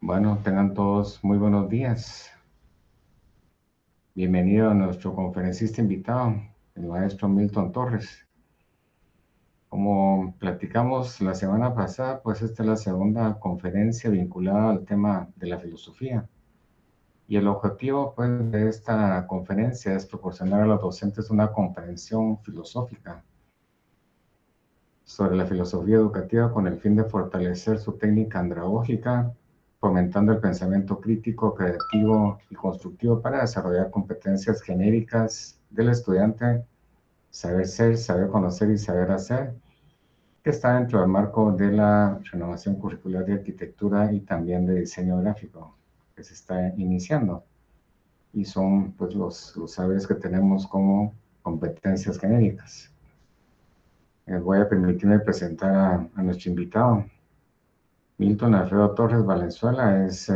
Bueno, tengan todos muy buenos días. Bienvenido a nuestro conferencista invitado, el maestro Milton Torres. Como platicamos la semana pasada, pues esta es la segunda conferencia vinculada al tema de la filosofía. Y el objetivo, pues, de esta conferencia es proporcionar a los docentes una comprensión filosófica sobre la filosofía educativa con el fin de fortalecer su técnica andragógica, fomentando el pensamiento crítico, creativo y constructivo para desarrollar competencias genéricas del estudiante, saber ser, saber conocer y saber hacer, que está dentro del marco de la renovación curricular de arquitectura y también de diseño gráfico que se está iniciando. Y son pues los saberes que tenemos como competencias genéricas. Voy a permitirme presentar a nuestro invitado. Milton Alfredo Torres Valenzuela es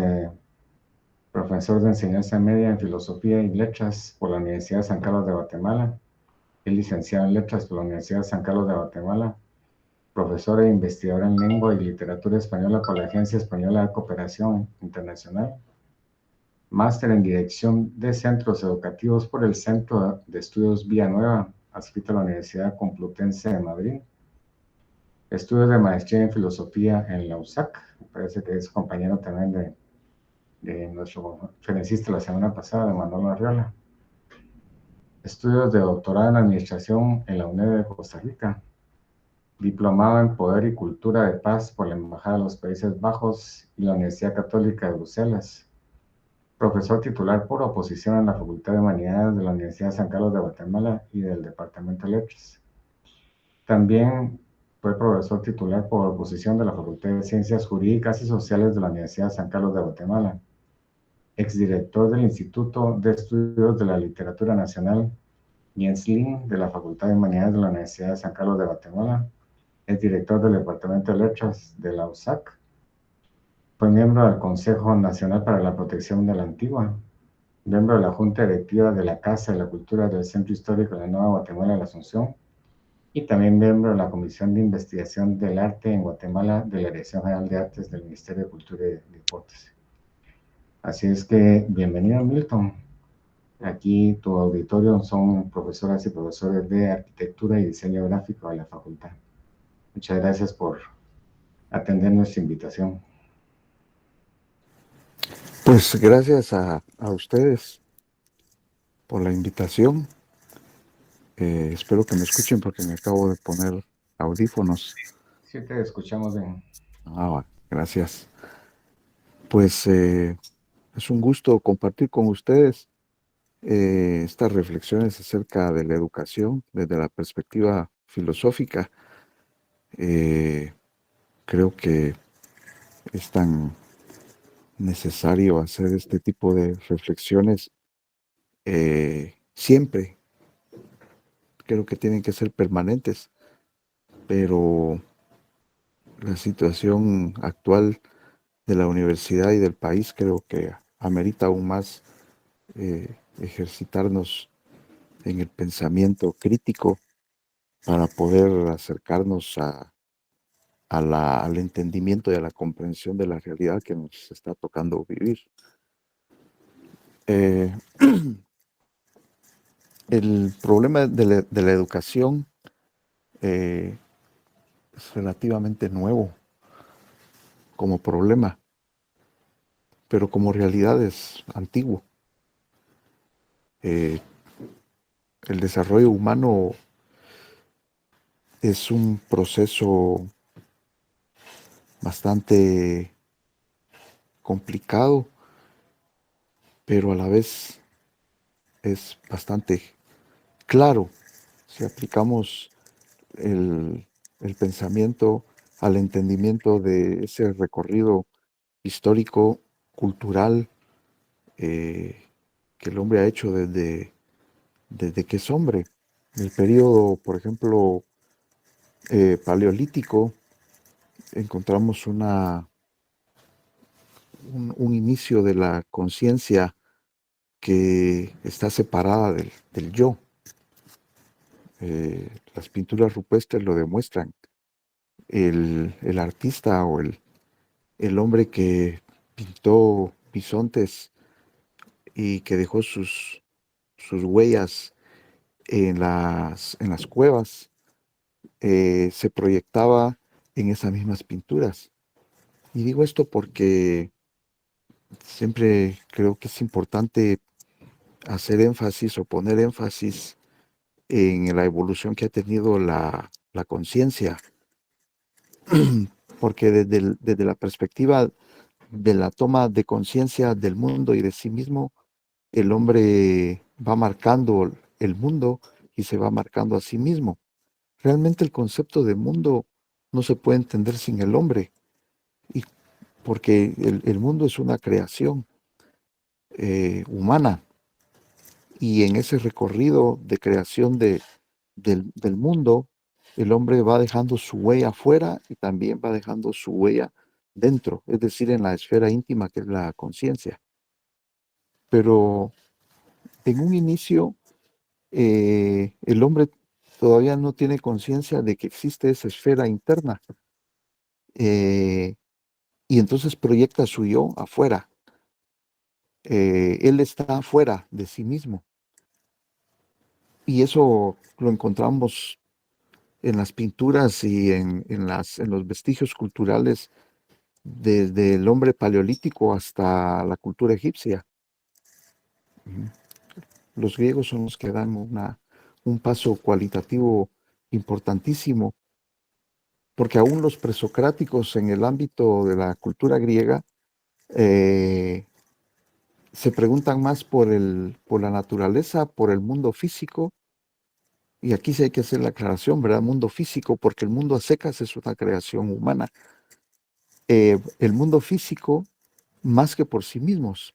profesor de enseñanza media en Filosofía y Letras por la Universidad de San Carlos de Guatemala. Es licenciado en Letras por la Universidad de San Carlos de Guatemala. Profesor e investigador en Lengua y Literatura Española por la Agencia Española de Cooperación Internacional. Máster en Dirección de Centros Educativos por el Centro de Estudios Villanueva, adscrito a la Universidad Complutense de Madrid. Estudios de maestría en filosofía en la USAC, me parece que es compañero también de nuestro conferencista la semana pasada, de Manuel Arriola. Estudios de doctorado en administración en la UNED de Costa Rica. Diplomado en Poder y Cultura de Paz por la Embajada de los Países Bajos y la Universidad Católica de Bruselas. Profesor titular por oposición en la Facultad de Humanidades de la Universidad de San Carlos de Guatemala y del Departamento de Letras. También fue profesor titular por oposición de la Facultad de Ciencias Jurídicas y Sociales de la Universidad de San Carlos de Guatemala. Exdirector del Instituto de Estudios de la Literatura Nacional Jens Lin de la Facultad de Humanidades de la Universidad de San Carlos de Guatemala. Es director del Departamento de Letras de la USAC. Fue miembro del Consejo Nacional para la Protección de la Antigua. Miembro de la Junta Directiva de la Casa de la Cultura del Centro Histórico de la Nueva Guatemala de la Asunción. Y también miembro de la Comisión de Investigación del Arte en Guatemala de la Dirección General de Artes del Ministerio de Cultura y Deportes. Así es que, bienvenido, Milton. Aquí tu auditorio son profesoras y profesores de arquitectura y diseño gráfico de la facultad. Muchas gracias por atender nuestra invitación. Pues gracias a ustedes por la invitación. Espero que me escuchen porque me acabo de poner audífonos. Sí, te escuchamos bien. Gracias. Pues es un gusto compartir con ustedes estas reflexiones acerca de la educación desde la perspectiva filosófica. Eh, Creo que es tan necesario hacer este tipo de reflexiones siempre. Creo que tienen que ser permanentes, pero la situación actual de la universidad y del país creo que amerita aún más ejercitarnos en el pensamiento crítico para poder acercarnos al entendimiento y a la comprensión de la realidad que nos está tocando vivir. Eh, el problema de la educación es relativamente nuevo como problema, pero como realidad es antiguo. Eh, el desarrollo humano es un proceso bastante complicado, pero a la vez es bastante claro si aplicamos el pensamiento al entendimiento de ese recorrido histórico, cultural, que el hombre ha hecho desde que es hombre. En el periodo, por ejemplo, paleolítico, encontramos un inicio de la conciencia que está separada del yo. Las pinturas rupestres lo demuestran. El artista o el hombre que pintó bisontes y que dejó sus huellas en las cuevas, se proyectaba en esas mismas pinturas. Y digo esto porque siempre creo que es importante hacer énfasis o poner énfasis en la evolución que ha tenido la conciencia, porque desde la perspectiva de la toma de conciencia del mundo y de sí mismo, el hombre va marcando el mundo y se va marcando a sí mismo. Realmente el concepto de mundo no se puede entender sin el hombre, y porque el mundo es una creación humana, y en ese recorrido de creación del mundo, el hombre va dejando su huella afuera y también va dejando su huella dentro, es decir, en la esfera íntima que es la conciencia. Pero en un inicio, el hombre todavía no tiene conciencia de que existe esa esfera interna, eh, y entonces proyecta su yo afuera. Él está afuera de sí mismo, y eso lo encontramos en las pinturas y en los vestigios culturales desde el hombre paleolítico hasta la cultura egipcia. Los griegos son los que dan un paso cualitativo importantísimo, porque aún los presocráticos en el ámbito de la cultura griega eh, se preguntan más por la naturaleza, por el mundo físico, y aquí sí hay que hacer la aclaración, ¿verdad? Mundo físico, porque el mundo a secas es una creación humana. El mundo físico más que por sí mismos.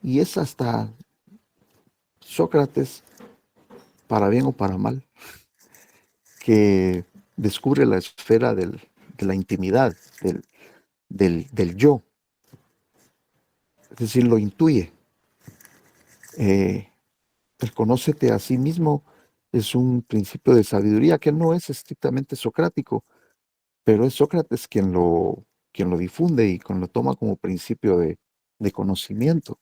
Y es hasta Sócrates, para bien o para mal, que descubre la esfera de la intimidad, del yo. Es decir, lo intuye. El conócete a sí mismo es un principio de sabiduría que no es estrictamente socrático, pero es Sócrates quien lo difunde y quien lo toma como principio de conocimiento.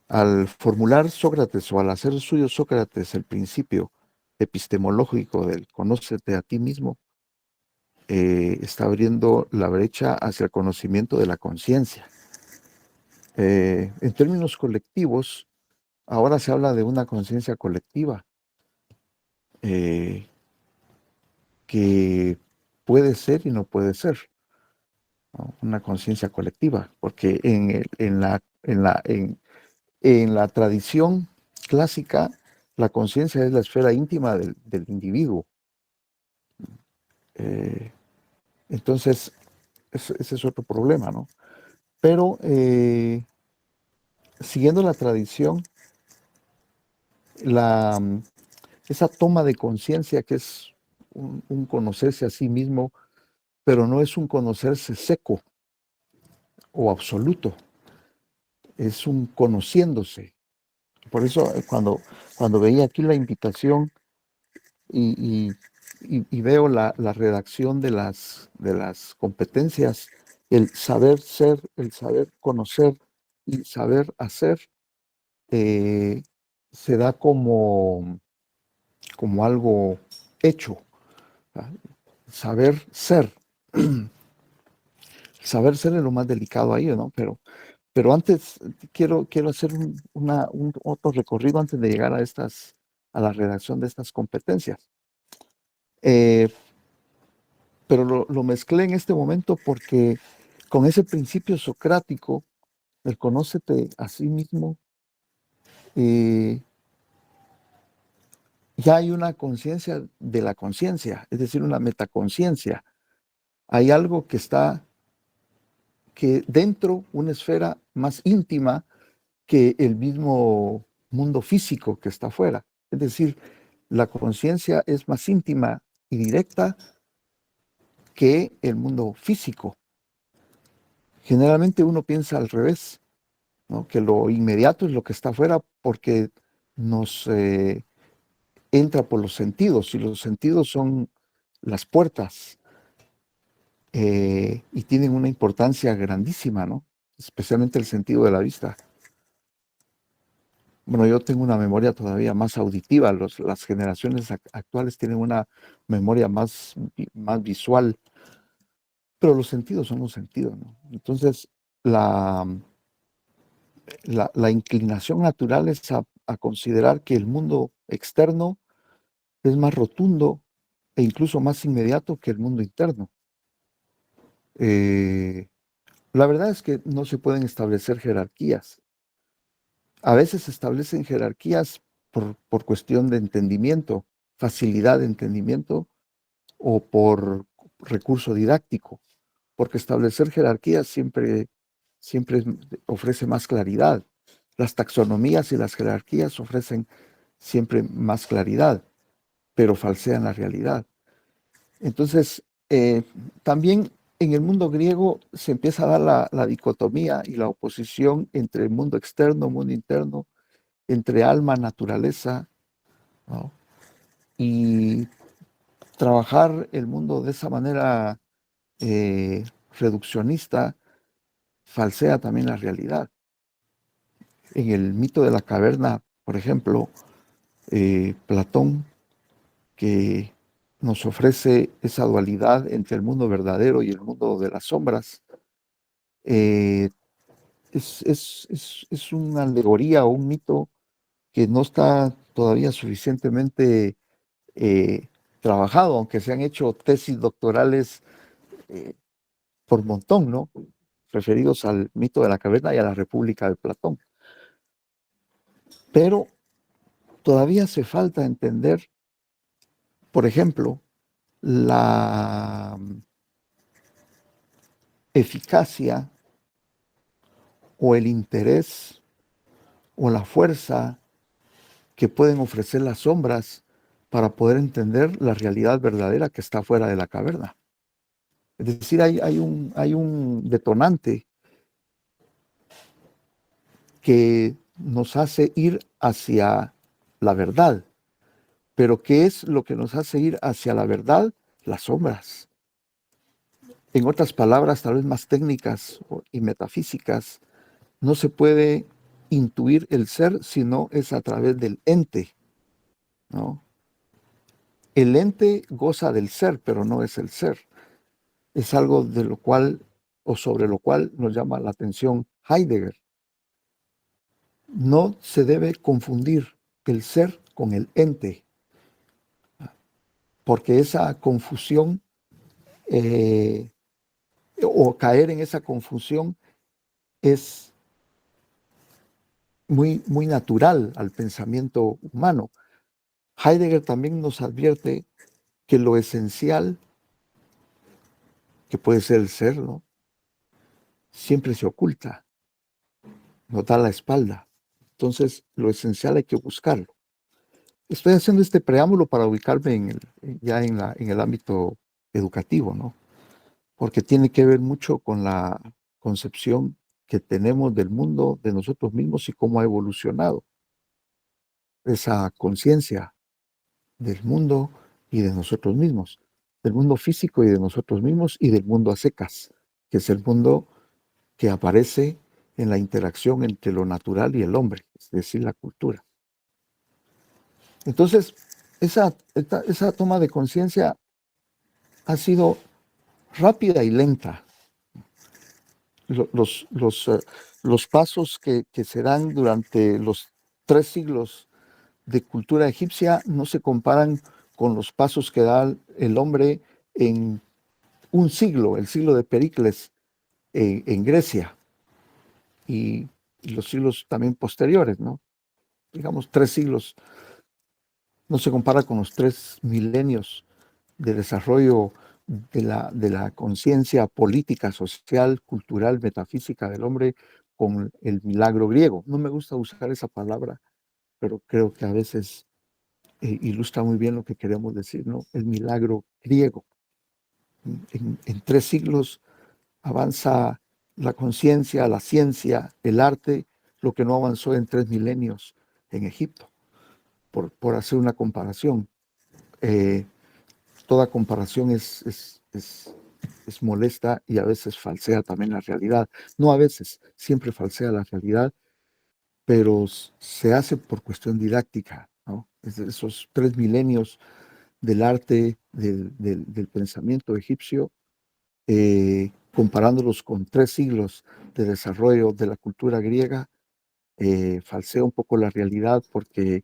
Al formular Sócrates o al hacer suyo Sócrates el principio epistemológico del conócete a ti mismo, está abriendo la brecha hacia el conocimiento de la conciencia. En términos colectivos, ahora se habla de una conciencia colectiva eh, que puede ser y no puede ser, ¿no? Una conciencia colectiva, porque en la tradición clásica, la conciencia es la esfera íntima del individuo. Eh, entonces, ese es otro problema, ¿no? Pero siguiendo la tradición, la, esa toma de conciencia que es un conocerse a sí mismo, pero no es un conocerse seco o absoluto, es un conociéndose. Por eso cuando veía aquí la invitación y, y veo la redacción de las competencias, el saber ser, el saber conocer y saber hacer, eh, se da como algo hecho. ¿Verdad? Saber ser. Saber ser es lo más delicado ahí, ¿no? Pero antes quiero hacer un otro recorrido antes de llegar a la redacción de estas competencias. Eh, pero lo mezclé en este momento porque con ese principio socrático, el conócete a sí mismo, eh, ya hay una conciencia de la conciencia, es decir, una metaconciencia. Hay algo que dentro, una esfera más íntima que el mismo mundo físico que está afuera. Es decir, la conciencia es más íntima y directa que el mundo físico. Generalmente uno piensa al revés, ¿no? Que lo inmediato es lo que está afuera porque nos entra por los sentidos, y los sentidos son las puertas. y tienen una importancia grandísima, ¿no? Especialmente el sentido de la vista. Bueno, yo tengo una memoria todavía más auditiva. Las generaciones actuales tienen una memoria más visual, pero los sentidos son los sentidos, ¿no? Entonces, la, la inclinación natural es a considerar que el mundo externo es más rotundo e incluso más inmediato que el mundo interno. Eh, la verdad es que no se pueden establecer jerarquías. A veces se establecen jerarquías por cuestión de entendimiento, facilidad de entendimiento o por recurso didáctico, porque establecer jerarquías siempre ofrece más claridad. Las taxonomías y las jerarquías ofrecen siempre más claridad, pero falsean la realidad. Entonces, también en el mundo griego se empieza a dar la dicotomía y la oposición entre el mundo externo, mundo interno, entre alma, naturaleza, ¿no? Y trabajar el mundo de esa manera eh, reduccionista falsea también la realidad. En el mito de la caverna, por ejemplo, Platón, que nos ofrece esa dualidad entre el mundo verdadero y el mundo de las sombras, eh, es una alegoría o un mito que no está todavía suficientemente eh, trabajado, aunque se han hecho tesis doctorales eh, por montón, ¿no? Referidos al mito de la caverna y a la República de Platón. Pero todavía hace falta entender, por ejemplo, la eficacia o el interés o la fuerza que pueden ofrecer las sombras para poder entender la realidad verdadera que está fuera de la caverna. Es decir, hay un detonante que nos hace ir hacia la verdad. Pero ¿qué es lo que nos hace ir hacia la verdad? Las sombras. En otras palabras, tal vez más técnicas y metafísicas, no se puede intuir el ser si no es a través del ente, ¿no? El ente goza del ser, pero no es el ser. Es algo de lo cual o sobre lo cual nos llama la atención Heidegger. No se debe confundir el ser con el ente, porque esa confusión eh, o caer en esa confusión es muy natural al pensamiento humano. Heidegger también nos advierte que lo esencial, que puede ser el ser, ¿no? Siempre se oculta, nos da la espalda. Entonces, lo esencial hay que buscarlo. Estoy haciendo este preámbulo para ubicarme ya en el ámbito educativo, ¿no? Porque tiene que ver mucho con la concepción que tenemos del mundo, de nosotros mismos y cómo ha evolucionado esa conciencia del mundo y de nosotros mismos, del mundo físico y de nosotros mismos y del mundo a secas, que es el mundo que aparece en la interacción entre lo natural y el hombre, es decir, la cultura. Entonces, esa toma de conciencia ha sido rápida y lenta. Los, los, uh, los pasos que se dan durante los 3 siglos de cultura egipcia no se comparan con los pasos que da el hombre en un siglo, el siglo de Pericles en Grecia y los siglos también posteriores, ¿no? Digamos, 3 siglos no se compara con los 3 milenios de desarrollo de la conciencia política, social, cultural, metafísica del hombre con el milagro griego. No me gusta usar esa palabra, pero creo que a veces ilustra muy bien lo que queremos decir, ¿no? El milagro griego. En 3 siglos avanza la conciencia, la ciencia, el arte, lo que no avanzó en 3 milenios en Egipto, por hacer una comparación. Toda comparación es molesta y a veces falsea también la realidad. No a veces, siempre falsea la realidad, pero se hace por cuestión didáctica, ¿no? Es de esos 3 milenios del arte, del pensamiento egipcio, comparándolos con 3 siglos de desarrollo de la cultura griega, falsea un poco la realidad porque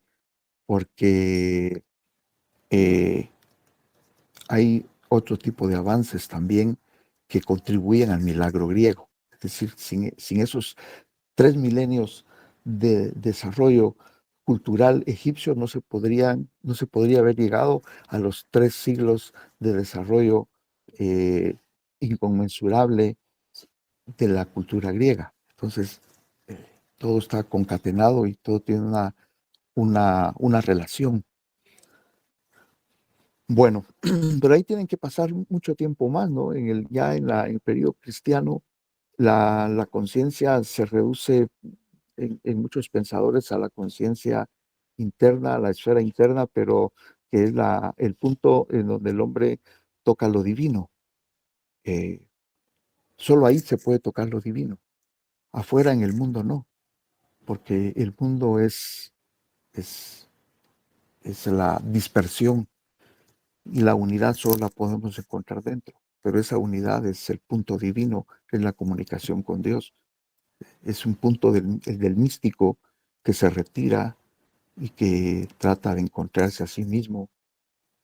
eh, hay otro tipo de avances también que contribuyen al milagro griego. Es decir, sin esos 3 milenios de desarrollo cultural egipcio no se podría haber llegado a los 3 siglos de desarrollo eh, inconmensurable de la cultura griega. Entonces, eh, todo está concatenado y todo tiene una relación. Bueno, pero ahí tienen que pasar mucho tiempo más, ¿no? En el periodo cristiano, la conciencia se reduce en muchos pensadores a la conciencia interna, a la esfera interna, pero que es el punto en donde el hombre toca lo divino. Eh, Solo ahí se puede tocar lo divino. Afuera en el mundo no, porque el mundo es, es la dispersión y la unidad solo la podemos encontrar dentro. Pero esa unidad es el punto divino, es la comunicación con Dios. Es un punto del místico que se retira y que trata de encontrarse a sí mismo,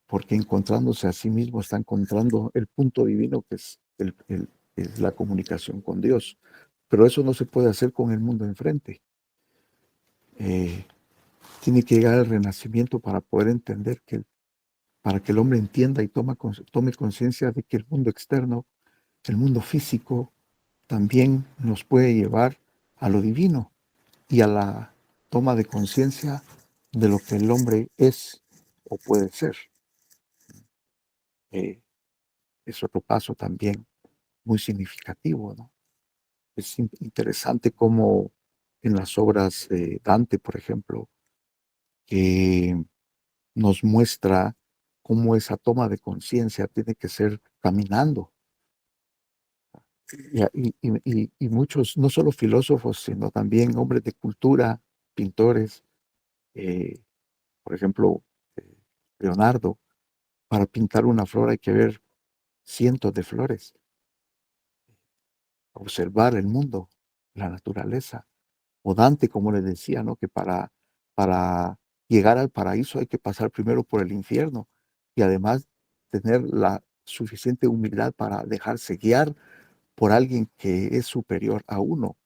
porque encontrándose a sí mismo está encontrando el punto divino que es la comunicación con Dios. Pero eso no se puede hacer con el mundo enfrente. Eh, Tiene que llegar el renacimiento para poder entender para que el hombre entienda y tome conciencia de que el mundo externo, el mundo físico, también nos puede llevar a lo divino y a la toma de conciencia de lo que el hombre es o puede ser. Eh, es otro paso también muy significativo, ¿no? Es interesante cómo en las obras de Dante, por ejemplo, que nos muestra cómo esa toma de conciencia tiene que ser caminando. Y muchos, no solo filósofos, sino también hombres de cultura, pintores, eh, por ejemplo, eh, Leonardo, para pintar una flor hay que ver cientos de flores, observar el mundo, la naturaleza. O Dante, como les decía, ¿no? Que para llegar al paraíso hay que pasar primero por el infierno y además tener la suficiente humildad para dejarse guiar por alguien que es superior a uno.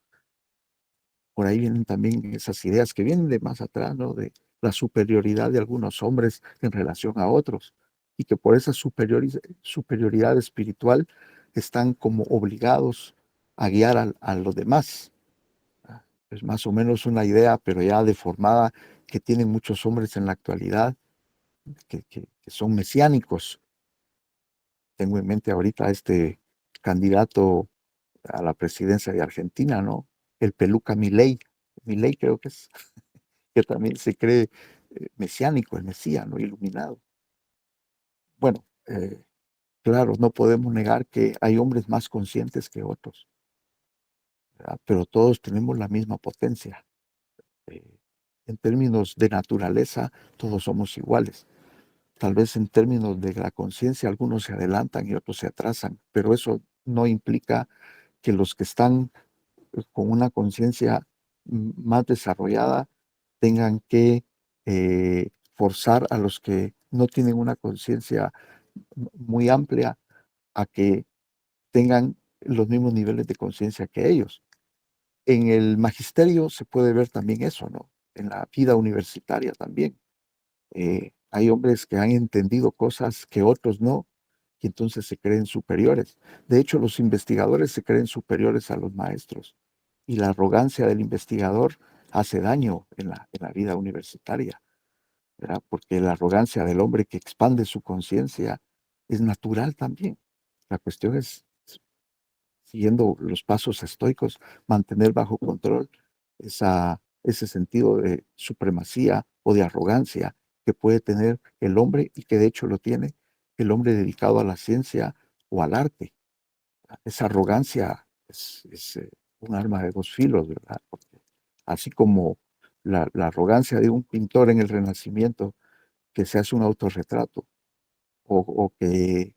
Por ahí vienen también esas ideas que vienen de más atrás, ¿no? De la superioridad de algunos hombres en relación a otros y que por esa superioridad espiritual están como obligados a guiar a los demás. Es más o menos una idea, pero ya deformada, que tienen muchos hombres en la actualidad, que son mesiánicos. Tengo en mente ahorita a este candidato a la presidencia de Argentina, ¿no? El peluca Milei. Milei creo que es, que también se cree mesiánico, el Mesías, ¿no? Iluminado. Bueno, claro, no podemos negar que hay hombres más conscientes que otros, ¿verdad? Pero todos tenemos la misma potencia. Eh, en términos de naturaleza, todos somos iguales. Tal vez en términos de la conciencia, algunos se adelantan y otros se atrasan, pero eso no implica que los que están con una conciencia más desarrollada tengan que forzar a los que no tienen una conciencia muy amplia a que tengan los mismos niveles de conciencia que ellos. En el magisterio se puede ver también eso, ¿no? En la vida universitaria también. Hay hombres que han entendido cosas que otros no, y entonces se creen superiores. De hecho, los investigadores se creen superiores a los maestros, y la arrogancia del investigador hace daño en la vida universitaria, ¿verdad? Porque la arrogancia del hombre que expande su conciencia es natural también. La cuestión es, siguiendo los pasos estoicos, mantener bajo control ese sentido de supremacía o de arrogancia que puede tener el hombre y que de hecho lo tiene el hombre dedicado a la ciencia o al arte. Esa arrogancia es un arma de dos filos, ¿verdad? Porque así como la arrogancia de un pintor en el Renacimiento que se hace un autorretrato o que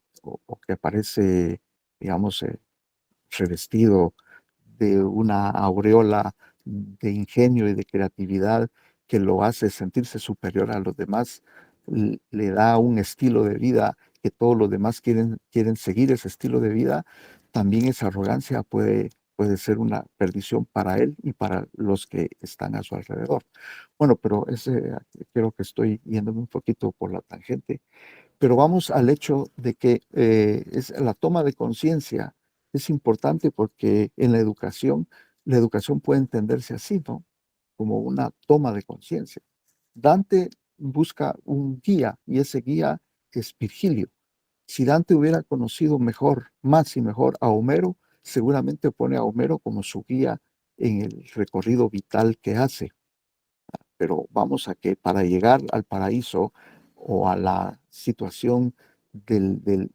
aparece, digamos, revestido de una aureola de ingenio y de creatividad que lo hace sentirse superior a los demás, le da un estilo de vida que todos los demás quieren seguir ese estilo de vida, también esa arrogancia puede ser una perdición para él y para los que están a su alrededor. Bueno, pero creo que estoy yéndome un poquito por la tangente, pero vamos al hecho de que es la toma de conciencia es importante porque en la educación puede entenderse así, ¿no? Como una toma de conciencia. Dante busca un guía y ese guía es Virgilio. Si Dante hubiera conocido mejor, más y mejor a Homero, seguramente pone a Homero como su guía en el recorrido vital que hace. Pero vamos a que para llegar al paraíso o a la situación de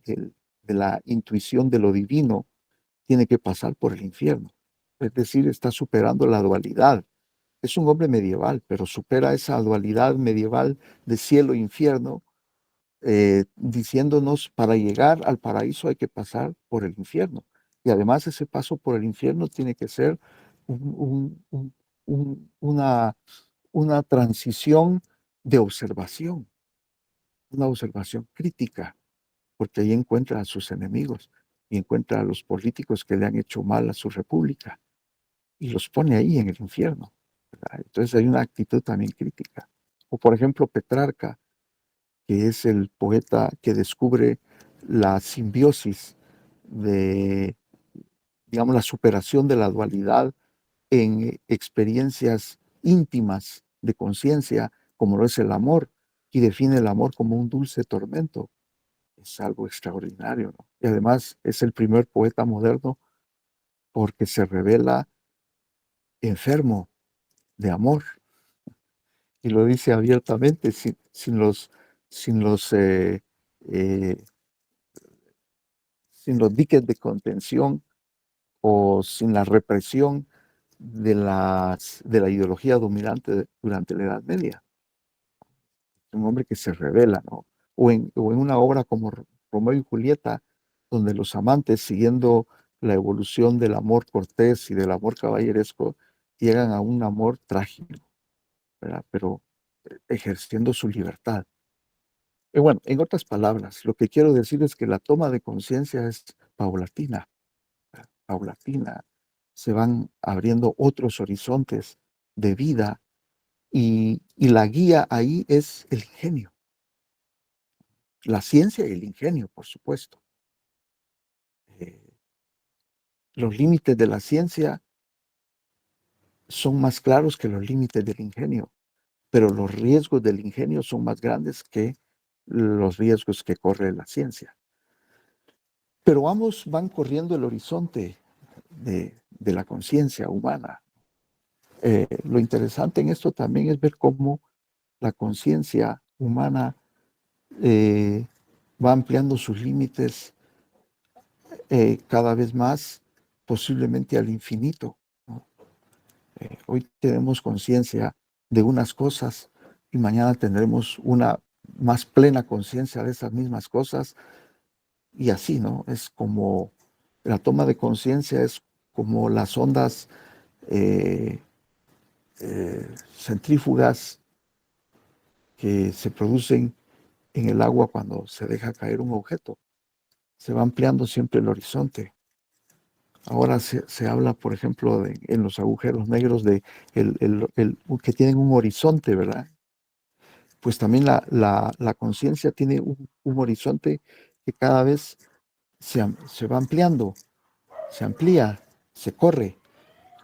la intuición de lo divino, tiene que pasar por el infierno. Es decir, está superando la dualidad. Es un hombre medieval, pero supera esa dualidad medieval de cielo e infierno, diciéndonos, para llegar al paraíso hay que pasar por el infierno. Y además ese paso por el infierno tiene que ser un- un- una transición de observación, una observación crítica, porque ahí encuentra a sus enemigos y encuentra a los políticos que le han hecho mal a su república y los pone ahí en el infierno, ¿verdad? Entonces hay una actitud también crítica. O por ejemplo Petrarca, que es el poeta que descubre la simbiosis de, digamos, la superación de la dualidad en experiencias íntimas de conciencia, como lo es el amor, y define el amor como un dulce tormento. Es algo extraordinario, ¿no? Y además es el primer poeta moderno porque se revela enfermo de amor y lo dice abiertamente, sin los, eh, eh, sin los diques de contención o sin la represión de la ideología dominante durante la Edad Media. Un hombre que se revela, ¿no? O en una obra como Romeo y Julieta, donde los amantes, siguiendo la evolución del amor cortés y del amor caballeresco, llegan a un amor trágico, ¿verdad? Pero ejerciendo su libertad. Y bueno, en otras palabras, lo que quiero decir es que la toma de conciencia es paulatina, ¿verdad? Paulatina. Se van abriendo otros horizontes de vida y la guía ahí es el ingenio. La ciencia y el ingenio, por supuesto. Eh, los límites de la ciencia son más claros que los límites del ingenio, pero los riesgos del ingenio son más grandes que los riesgos que corre la ciencia. Pero ambos van corriendo el horizonte de la conciencia humana. Lo interesante en esto también es ver cómo la conciencia humana eh, va ampliando sus límites cada vez más, posiblemente al infinito, ¿no? Hoy tenemos conciencia de unas cosas y mañana tendremos una más plena conciencia de esas mismas cosas y así, ¿no? Es como la toma de conciencia, es como las ondas eh, centrífugas que se producen en el agua cuando se deja caer un objeto. Se va ampliando siempre el horizonte. Ahora se habla, por ejemplo, en los agujeros negros de que tienen un horizonte, ¿verdad? Pues también la conciencia tiene un horizonte que cada vez se va ampliando, se amplía, se corre.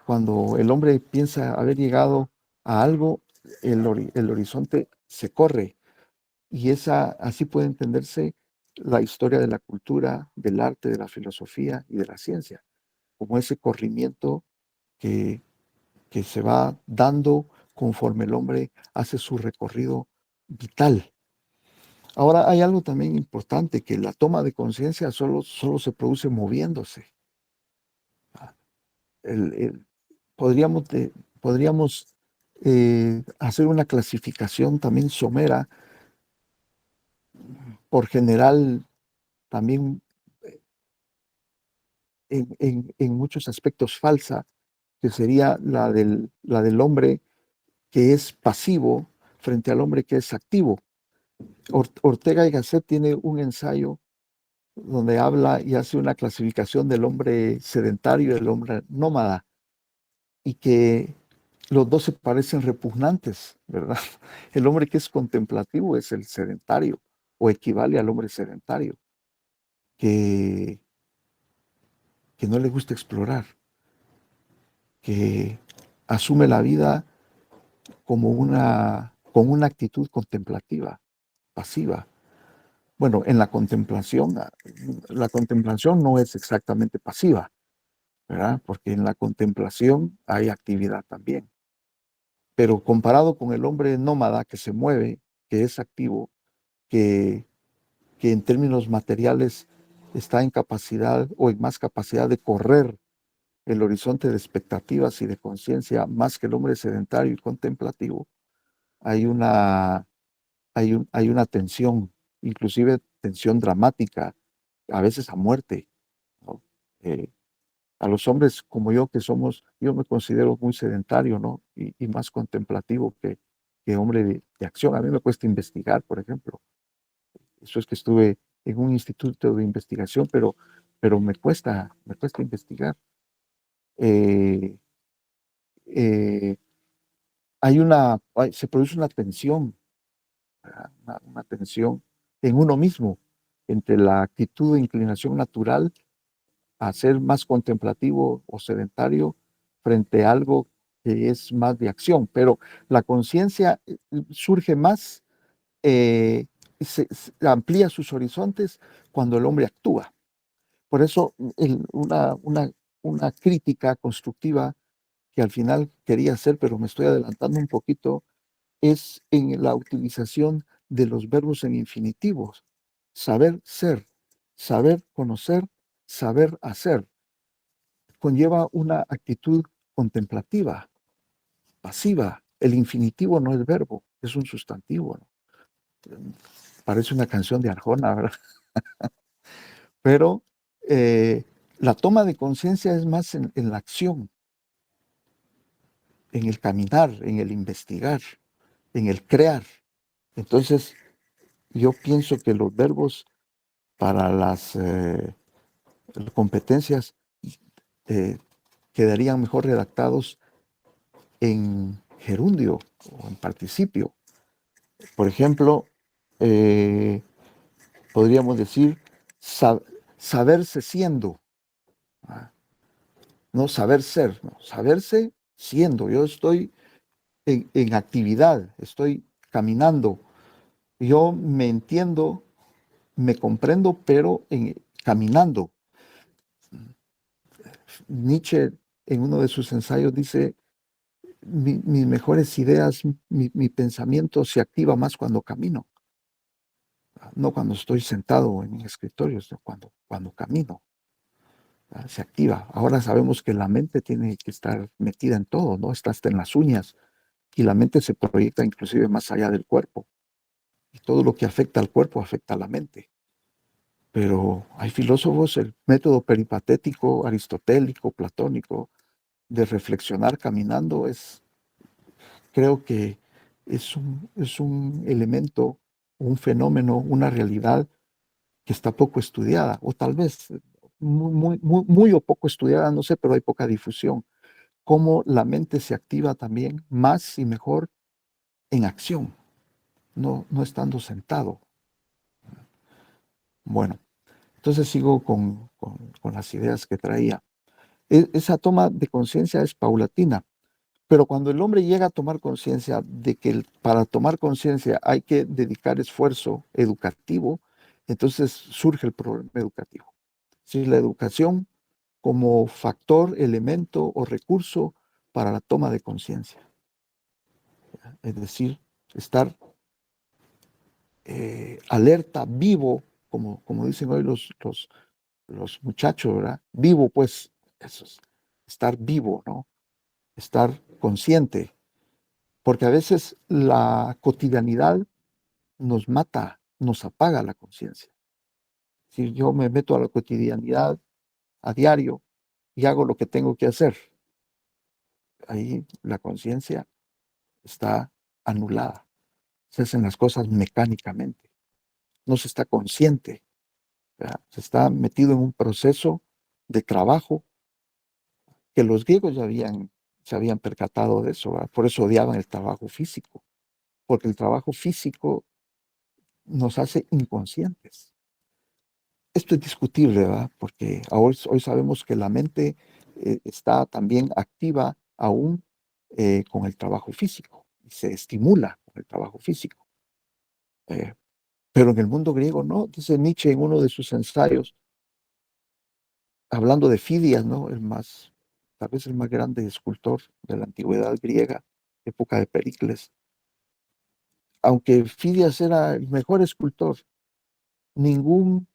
Cuando el hombre piensa haber llegado a algo, el horizonte se corre. Y así puede entenderse la historia de la cultura, del arte, de la filosofía y de la ciencia, como ese corrimiento que, que se va dando conforme el hombre hace su recorrido vital. Ahora hay algo también importante, que la toma de conciencia solo se produce moviéndose. podríamos, podríamos hacer una clasificación también somera, por general, también en muchos aspectos falsa, que sería la del hombre que es pasivo frente al hombre que es activo. Ortega y Gasset tiene un ensayo donde habla y hace una clasificación del hombre sedentario y del hombre nómada, y que los dos se parecen repugnantes, ¿verdad? El hombre que es contemplativo es el sedentario, o equivale al hombre sedentario, que, que no le gusta explorar, que asume la vida como con una actitud contemplativa, pasiva. Bueno, en la contemplación no es exactamente pasiva, ¿verdad? Porque en la contemplación hay actividad también. Pero comparado con el hombre nómada que se mueve, que es activo, que, que en términos materiales está en capacidad o en más capacidad de correr el horizonte de expectativas y de conciencia más que el hombre sedentario y contemplativo, hay una, hay una tensión, inclusive tensión dramática, a veces a muerte, ¿no? A los hombres como yo, que somos, yo me considero muy sedentario, ¿no? Y más contemplativo que hombre de acción. A mí me cuesta investigar, por ejemplo. Eso es que estuve en un instituto de investigación, pero me cuesta investigar. Eh, eh, se produce una tensión, una tensión en uno mismo, entre la actitud e inclinación natural a ser más contemplativo o sedentario frente a algo que es más de acción. Pero la conciencia surge más, eh, amplía sus horizontes cuando el hombre actúa. Por eso una crítica constructiva que al final quería hacer, pero me estoy adelantando un poquito, es en la utilización de los verbos en infinitivos. Saber ser, saber conocer, saber hacer. Conlleva una actitud contemplativa, pasiva. El infinitivo no es verbo, es un sustantivo, ¿no? Parece una canción de Arjona, ¿verdad? Pero la toma de conciencia es más en la acción, en el caminar, en el investigar, en el crear. Entonces, yo pienso que los verbos para las competencias eh, quedarían mejor redactados en gerundio o en participio. Por ejemplo, eh, podríamos decir saberse siendo, ¿ah? No saber ser, no, saberse siendo. Yo estoy en actividad, estoy caminando, yo me entiendo, me comprendo, pero caminando. Nietzsche en uno de sus ensayos dice, mis mejores ideas, mi pensamiento se activa más cuando camino, no cuando estoy sentado en un escritorio, sino cuando camino, se activa. Ahora sabemos que la mente tiene que estar metida en todo, ¿no? Está hasta en las uñas, y la mente se proyecta inclusive más allá del cuerpo. Y todo lo que afecta al cuerpo afecta a la mente. Pero hay filósofos, el método peripatético, aristotélico, platónico, de reflexionar caminando creo que es un elemento, un fenómeno, una realidad que está poco estudiada, o tal vez muy o poco estudiada, no sé, pero hay poca difusión. Cómo la mente se activa también más y mejor en acción, no estando sentado. Bueno, entonces sigo con las ideas que traía. Esa toma de conciencia es paulatina. Pero cuando el hombre llega a tomar conciencia de que para tomar conciencia hay que dedicar esfuerzo educativo, entonces surge el problema educativo. Si la educación como factor, elemento o recurso para la toma de conciencia. Es decir, estar alerta, vivo, como dicen hoy los muchachos, ¿verdad? Vivo, pues, eso es, estar vivo, ¿no? Estar consciente, porque a veces la cotidianidad nos mata, nos apaga la conciencia. Si yo me meto a la cotidianidad a diario y hago lo que tengo que hacer, ahí la conciencia está anulada. Se hacen las cosas mecánicamente. No se está consciente, ¿verdad? Se está metido en un proceso de trabajo que los griegos ya se habían percatado de eso, ¿verdad? Por eso odiaban el trabajo físico, porque el trabajo físico nos hace inconscientes. Esto es discutible, ¿verdad? Porque hoy sabemos que la mente está también activa aún con el trabajo físico y se estimula con el trabajo físico. Eh, pero en el mundo griego no, dice Nietzsche en uno de sus ensayos, hablando de Fidias, ¿no? Tal vez el más grande escultor de la antigüedad griega, época de Pericles. Aunque Fidias era el mejor escultor, ningún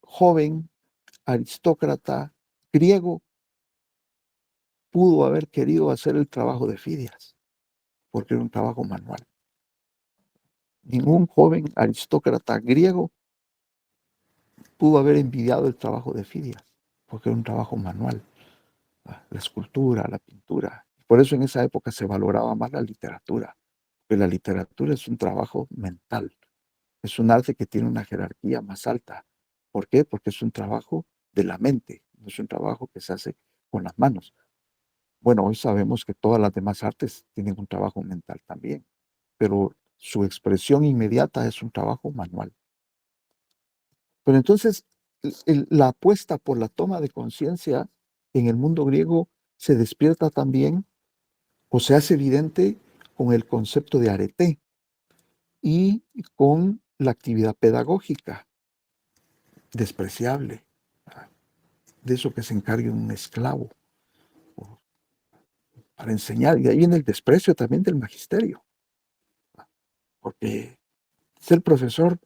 joven aristócrata griego pudo haber querido hacer el trabajo de Fidias, porque era un trabajo manual. Ningún joven aristócrata griego pudo haber envidiado el trabajo de Fidias, porque era un trabajo manual, la escultura, la pintura. Por eso en esa época se valoraba más la literatura, porque la literatura es un trabajo mental, es un arte que tiene una jerarquía más alta. ¿Por qué? Porque es un trabajo de la mente, no es un trabajo que se hace con las manos. Bueno, hoy sabemos que todas las demás artes tienen un trabajo mental también, pero su expresión inmediata es un trabajo manual. Pero entonces, la apuesta por la toma de conciencia en el mundo griego se despierta también o se hace evidente con el concepto de arete y con la actividad pedagógica, despreciable, de eso que se encargue un esclavo para enseñar. Y de ahí viene el desprecio también del magisterio, porque ser profesor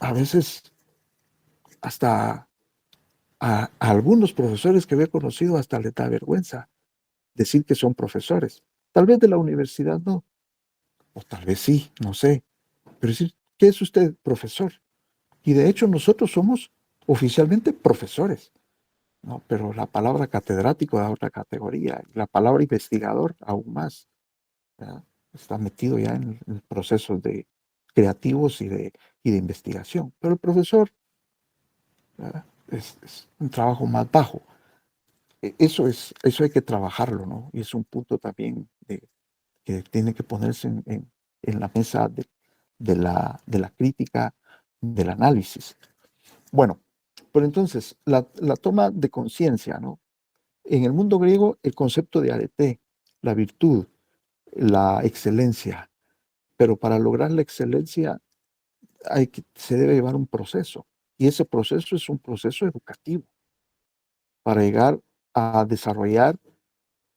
a veces hasta a algunos profesores que he conocido hasta les da vergüenza decir que son profesores. Tal vez de la universidad no, o tal vez sí, no sé. Pero decir, ¿qué es usted, profesor? Y de hecho nosotros somos oficialmente profesores, ¿no? Pero la palabra catedrático da otra categoría, y la palabra investigador aún más, ¿verdad? Está metido ya en procesos de creativos y de investigación. Pero el profesor, ¿verdad? Es un trabajo más bajo. Eso hay que trabajarlo, ¿no? Y es un punto también que tiene que ponerse en la mesa de la crítica, del análisis. Bueno, pero entonces, la toma de conciencia, ¿no? En el mundo griego, el concepto de arete, la virtud, la excelencia, pero para lograr la excelencia se debe llevar un proceso, y ese proceso es un proceso educativo para llegar a desarrollar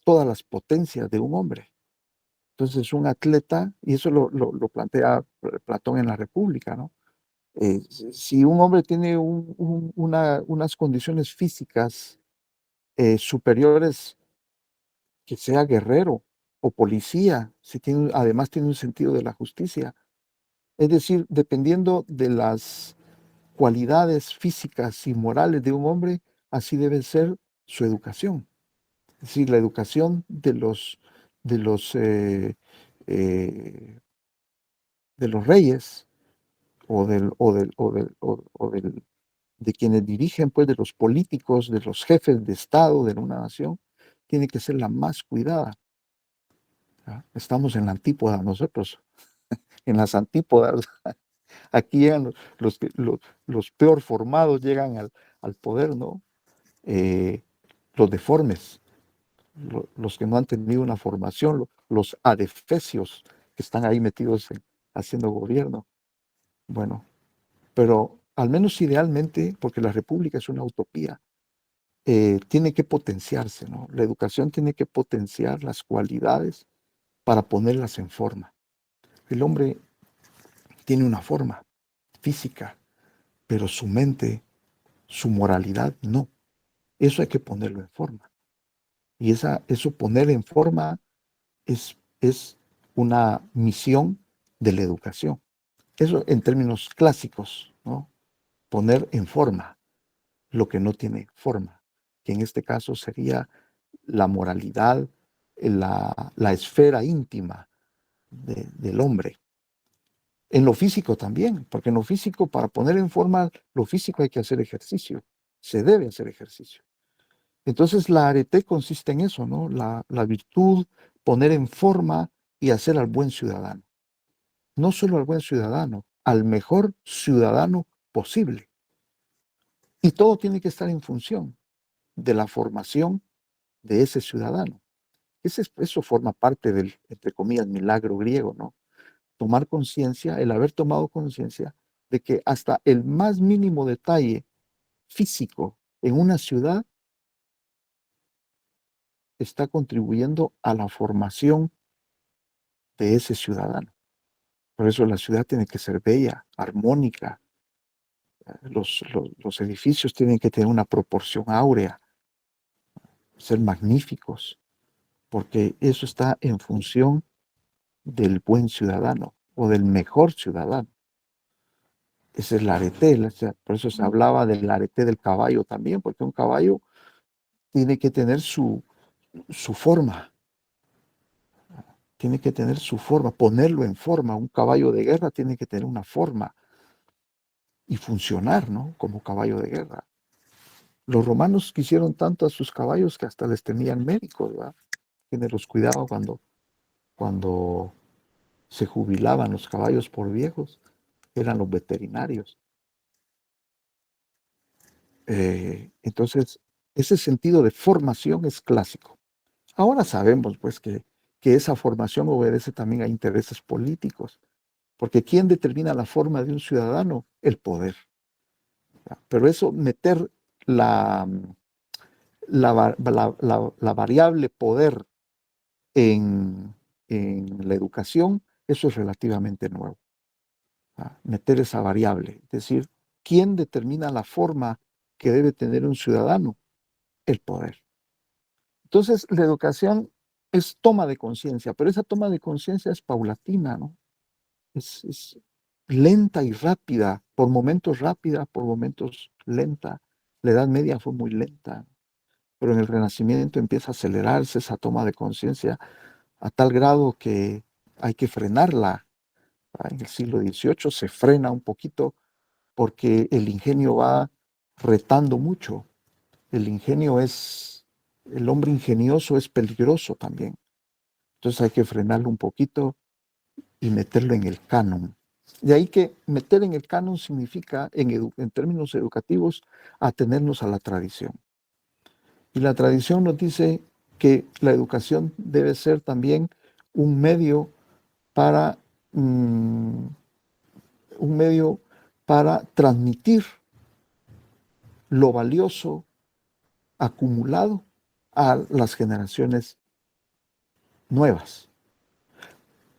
todas las potencias de un hombre. Entonces, un atleta, y eso lo plantea Platón en la República, ¿no? Si un hombre tiene unas condiciones físicas superiores, que sea guerrero o policía, si además tiene un sentido de la justicia. Es decir, dependiendo de las cualidades físicas y morales de un hombre, así debe ser su educación. Es decir, la educación de los, eh, eh, de los reyes de quienes dirigen, pues, de los políticos, de los jefes de Estado de una nación, tiene que ser la más cuidada. ¿Ah? Estamos en la antípoda nosotros, en las antípodas. Aquí llegan los peor formados, llegan al poder, ¿no? Los deformes, los que no han tenido una formación, los adefesios que están ahí metidos haciendo gobierno. Bueno, pero al menos idealmente, porque la república es una utopía, tiene que potenciarse, ¿no? La educación tiene que potenciar las cualidades para ponerlas en forma. El hombre tiene una forma física, pero su mente, su moralidad no. Eso hay que ponerlo en forma. Y eso poner en forma es una misión de la educación. Eso en términos clásicos, ¿no? Poner en forma lo que no tiene forma, que en este caso sería la moralidad, la esfera íntima del hombre. En lo físico también, porque en lo físico, para poner en forma lo físico hay que hacer ejercicio, se debe hacer ejercicio. Entonces la arete consiste en eso, ¿no? La virtud, poner en forma y hacer al buen ciudadano. No solo al buen ciudadano, al mejor ciudadano posible. Y todo tiene que estar en función de la formación de ese ciudadano. Eso forma parte del, entre comillas, milagro griego, ¿no? Tomar conciencia, el haber tomado conciencia de que hasta el más mínimo detalle físico en una ciudad está contribuyendo a la formación de ese ciudadano. Por eso la ciudad tiene que ser bella, armónica. Los edificios tienen que tener una proporción áurea, ser magníficos, porque eso está en función del buen ciudadano o del mejor ciudadano. Ese es el arete, por eso se hablaba del arete del caballo también, porque un caballo tiene que tener su forma, tiene que tener su forma, ponerlo en forma. Un caballo de guerra tiene que tener una forma y funcionar, ¿no? Como caballo de guerra. Los romanos quisieron tanto a sus caballos que hasta les tenían médicos, ¿verdad? Quienes los cuidaban cuando se jubilaban los caballos por viejos, eran los veterinarios. Entonces, ese sentido de formación es clásico. Ahora sabemos, pues, que esa formación obedece también a intereses políticos, porque ¿quién determina la forma de un ciudadano? El poder. Pero eso, meter la, la variable poder en la educación, eso es relativamente nuevo. Meter esa variable, es decir, ¿quién determina la forma que debe tener un ciudadano? El poder. Entonces, la educación es toma de conciencia, pero esa toma de conciencia es paulatina, ¿no? Es lenta y rápida, por momentos rápida, por momentos lenta. La Edad Media fue muy lenta, pero en el Renacimiento empieza a acelerarse esa toma de conciencia a tal grado que hay que frenarla. En el siglo XVIII se frena un poquito porque el ingenio va retando mucho. El hombre ingenioso es peligroso también. Entonces hay que frenarlo un poquito y meterlo en el canon. De ahí que meter en el canon significa, en términos educativos, atenernos a la tradición. Y la tradición nos dice que la educación debe ser también un medio para, un medio para transmitir lo valioso acumulado a las generaciones nuevas.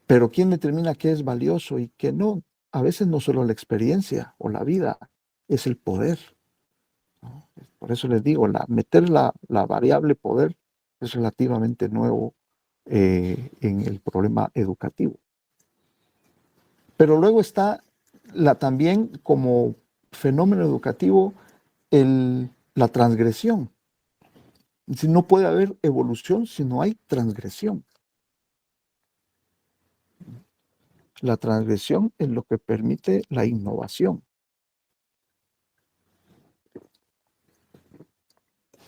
Pero ¿quién determina qué es valioso y qué no? A veces no solo la experiencia o la vida, es el poder, ¿no? Por eso les digo, meter la variable poder es relativamente nuevo en el problema educativo. Pero luego está también como fenómeno educativo la transgresión. Si no puede haber evolución si no hay transgresión. La transgresión es lo que permite la innovación.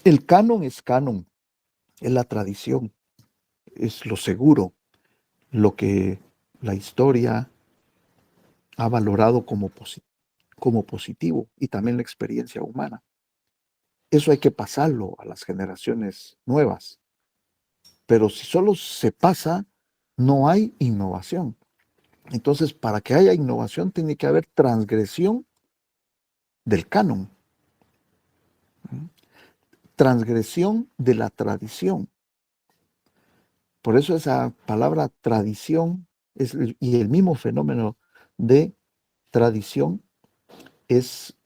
El canon, es la tradición, es lo seguro, lo que la historia ha valorado como positivo y también la experiencia humana. Eso hay que pasarlo a las generaciones nuevas. Pero si solo se pasa, no hay innovación. Entonces, para que haya innovación, tiene que haber transgresión del canon, transgresión de la tradición. Por eso esa palabra tradición y el mismo fenómeno de tradición es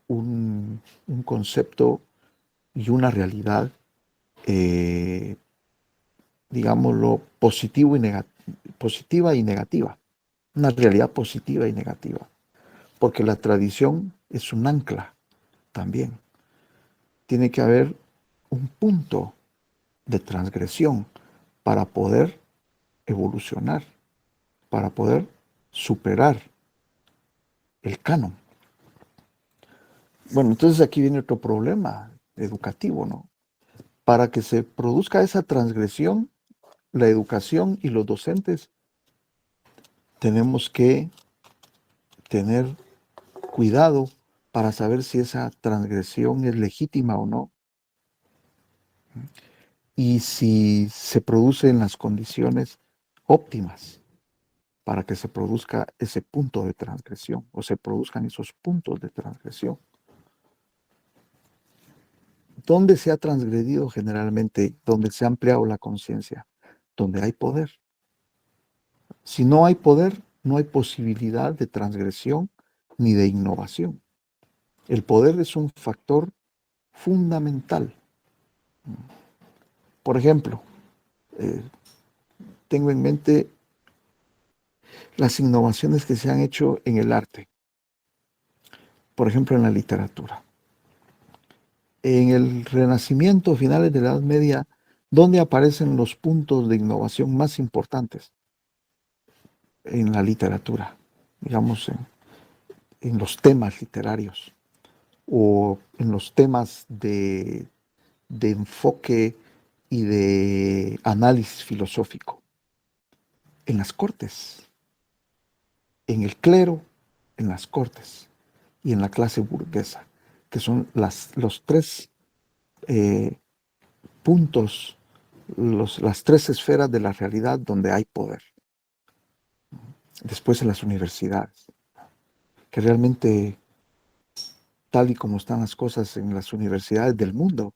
un concepto y una realidad, digámoslo, positiva y negativa. Una realidad positiva y negativa. Porque la tradición es un ancla también. Tiene que haber un punto de transgresión para poder evolucionar, para poder superar el canon. Bueno, entonces aquí viene otro problema educativo, ¿no? Para que se produzca esa transgresión, la educación y los docentes tenemos que tener cuidado para saber si esa transgresión es legítima o no y si se produce en las condiciones óptimas para que se produzca ese punto de transgresión o se produzcan esos puntos de transgresión. ¿Dónde se ha transgredido generalmente? Donde se ha ampliado la conciencia, donde hay poder. Si no hay poder, no hay posibilidad de transgresión ni de innovación. El poder es un factor fundamental. Por ejemplo, eh, tengo en mente las innovaciones que se han hecho en el arte, por ejemplo en la literatura. En el Renacimiento, finales de la Edad Media, ¿dónde aparecen los puntos de innovación más importantes? En la literatura, digamos, en los temas literarios o en los temas de enfoque y de análisis filosófico, en las cortes, en el clero, en las cortes y en la clase burguesa, que son los tres eh, puntos, las tres esferas de la realidad donde hay poder. Después en las universidades, que realmente, tal y como están las cosas en las universidades del mundo,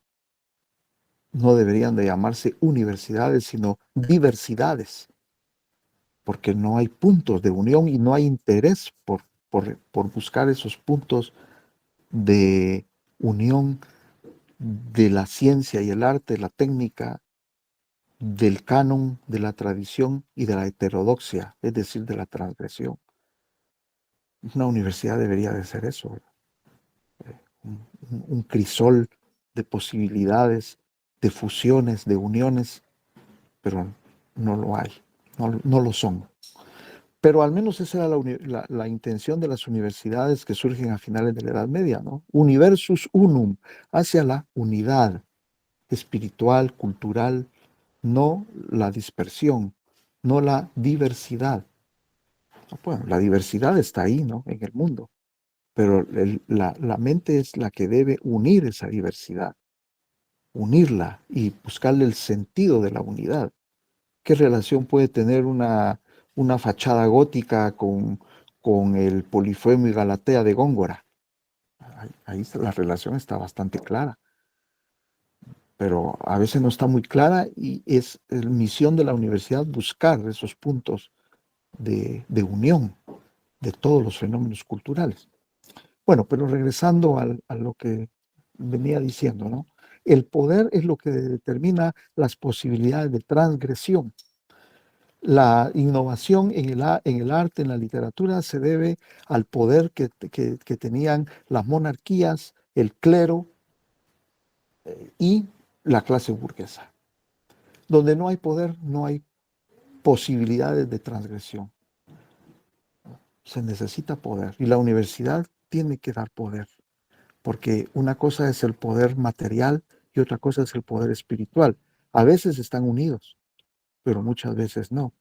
no deberían de llamarse universidades, sino diversidades, porque no hay puntos de unión y no hay interés por buscar esos puntos de unión de la ciencia y el arte, la técnica, del canon, de la tradición y de la heterodoxia, es decir, de la transgresión. Una universidad debería de ser eso, un crisol de posibilidades, de fusiones, de uniones, pero no lo hay, no lo son. Pero al menos esa era la intención de las universidades que surgen a finales de la Edad Media, ¿no? Universus unum, hacia la unidad espiritual, cultural, no la dispersión, no la diversidad. Bueno, la diversidad está ahí, ¿no? En el mundo, pero la mente es la que debe unir esa diversidad, unirla y buscarle el sentido de la unidad. ¿Qué relación puede tener una fachada gótica con el Polifemo y Galatea de Góngora? Ahí la relación está bastante clara, pero a veces no está muy clara y es misión de la universidad buscar esos puntos de unión de todos los fenómenos culturales. Bueno, pero regresando a lo que venía diciendo, ¿no? El poder es lo que determina las posibilidades de transgresión. La innovación en el arte, en la literatura, se debe al poder que tenían las monarquías, el clero y la clase burguesa. Donde no hay poder, no hay posibilidades de transgresión. Se necesita poder y la universidad tiene que dar poder, porque una cosa es el poder material y otra cosa es el poder espiritual. A veces están unidos, pero muchas veces no.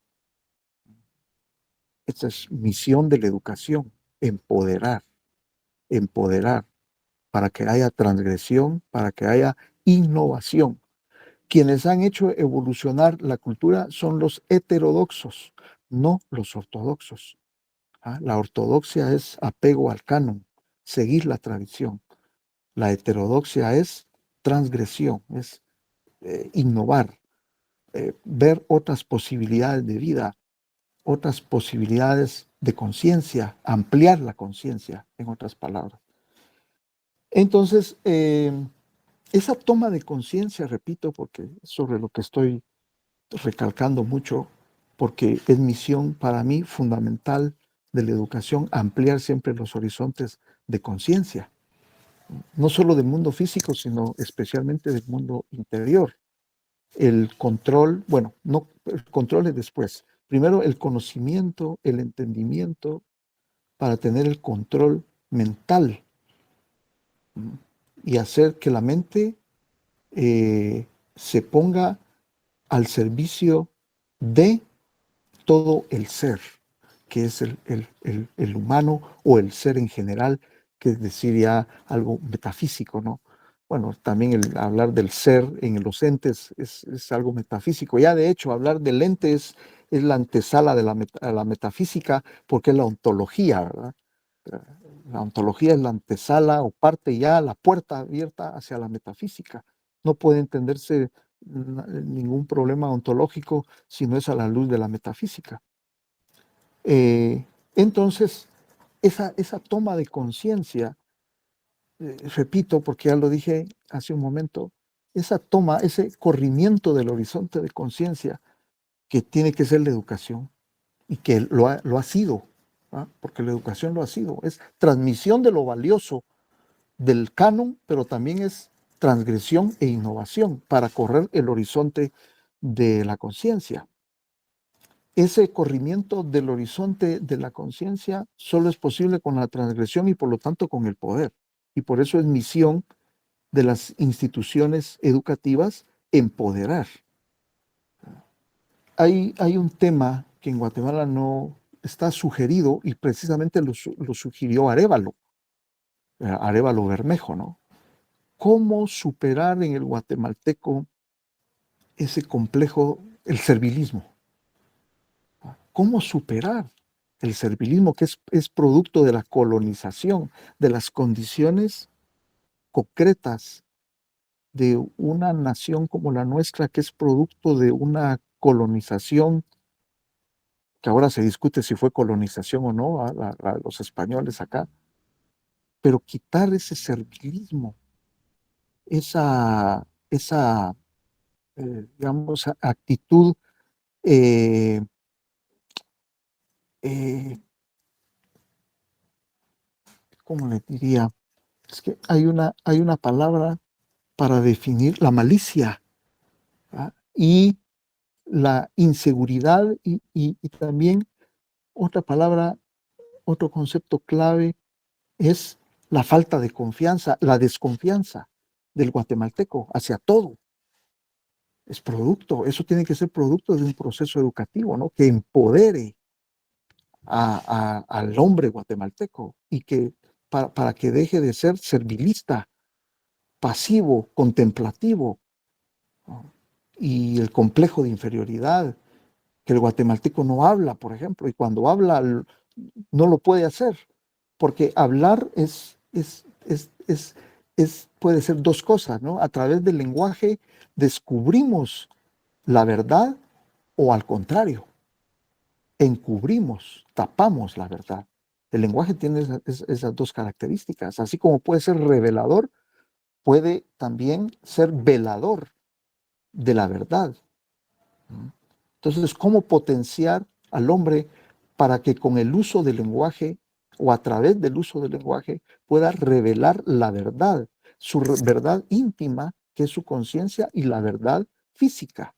Esta es misión de la educación, empoderar, empoderar para que haya transgresión, para que haya innovación. Quienes han hecho evolucionar la cultura son los heterodoxos, no los ortodoxos. La ortodoxia es apego al canon, seguir la tradición. La heterodoxia es transgresión, es innovar, ver otras posibilidades de vida, otras posibilidades de conciencia, ampliar la conciencia, en otras palabras. Entonces, esa toma de conciencia, repito, porque es sobre lo que estoy recalcando mucho, porque es misión para mí fundamental de la educación ampliar siempre los horizontes de conciencia, no solo del mundo físico, sino especialmente del mundo interior. El control, bueno, no, el control es después. Primero el conocimiento, el entendimiento, para tener el control mental y hacer que la mente se ponga al servicio de todo el ser, que es el humano o el ser en general, que es decir ya algo metafísico, ¿no? Bueno, también el hablar del ser en los entes es algo metafísico. Ya de hecho, hablar del ente es la antesala de la metafísica, porque es la ontología, ¿verdad? La ontología es la antesala o parte ya, la puerta abierta hacia la metafísica. No puede entenderse ningún problema ontológico si no es a la luz de la metafísica. Eh, entonces, esa toma de conciencia, repito, porque ya lo dije hace un momento, esa toma, ese corrimiento del horizonte de conciencia que tiene que ser la educación y que lo ha sido, ¿ah? Porque la educación lo ha sido, es transmisión de lo valioso del canon, pero también es transgresión e innovación para correr el horizonte de la conciencia. Ese corrimiento del horizonte de la conciencia solo es posible con la transgresión y por lo tanto con el poder. Y por eso es misión de las instituciones educativas empoderar. Hay un tema que en Guatemala no está sugerido y precisamente lo sugirió Arévalo Bermejo, ¿no? ¿Cómo superar en el guatemalteco ese complejo, el servilismo? ¿Cómo superar el servilismo que es producto de la colonización, de las condiciones concretas de una nación como la nuestra, que es producto de una colonización, que ahora se discute si fue colonización o no, a los españoles acá, pero quitar ese servilismo, esa digamos, actitud, eh, eh, ¿cómo le diría? Es que hay una palabra para definir la malicia, ¿ah? Y la inseguridad y también otra palabra, otro concepto clave es la falta de confianza, la desconfianza del guatemalteco hacia todo. Es producto, eso tiene que ser producto de un proceso educativo, ¿no? Que empodere al hombre guatemalteco y que para que deje de ser servilista, pasivo, contemplativo, ¿no? Y el complejo de inferioridad, que el guatemalteco no habla, por ejemplo, y cuando habla no lo puede hacer, porque hablar puede ser dos cosas, ¿no? A través del lenguaje descubrimos la verdad o al contrario, encubrimos, tapamos la verdad. El lenguaje tiene esas dos características, así como puede ser revelador, puede también ser velador de la verdad. Entonces, ¿cómo potenciar al hombre para que con el uso del lenguaje o a través del uso del lenguaje pueda revelar la verdad, su verdad íntima, que es su conciencia, y la verdad física?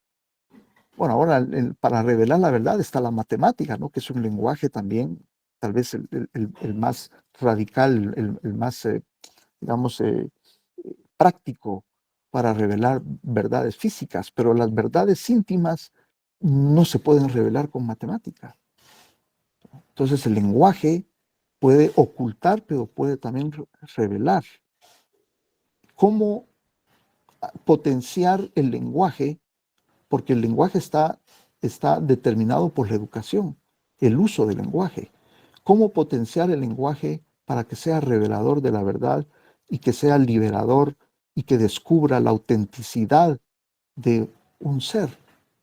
Bueno, ahora para revelar la verdad está la matemática, ¿no? Que es un lenguaje también, tal vez el más radical, el más, digamos, práctico para revelar verdades físicas, pero las verdades íntimas no se pueden revelar con matemática. Entonces el lenguaje puede ocultar, pero puede también revelar. ¿Cómo potenciar el lenguaje? Porque el lenguaje está determinado por la educación, el uso del lenguaje. ¿Cómo potenciar el lenguaje para que sea revelador de la verdad y que sea liberador y que descubra la autenticidad de un ser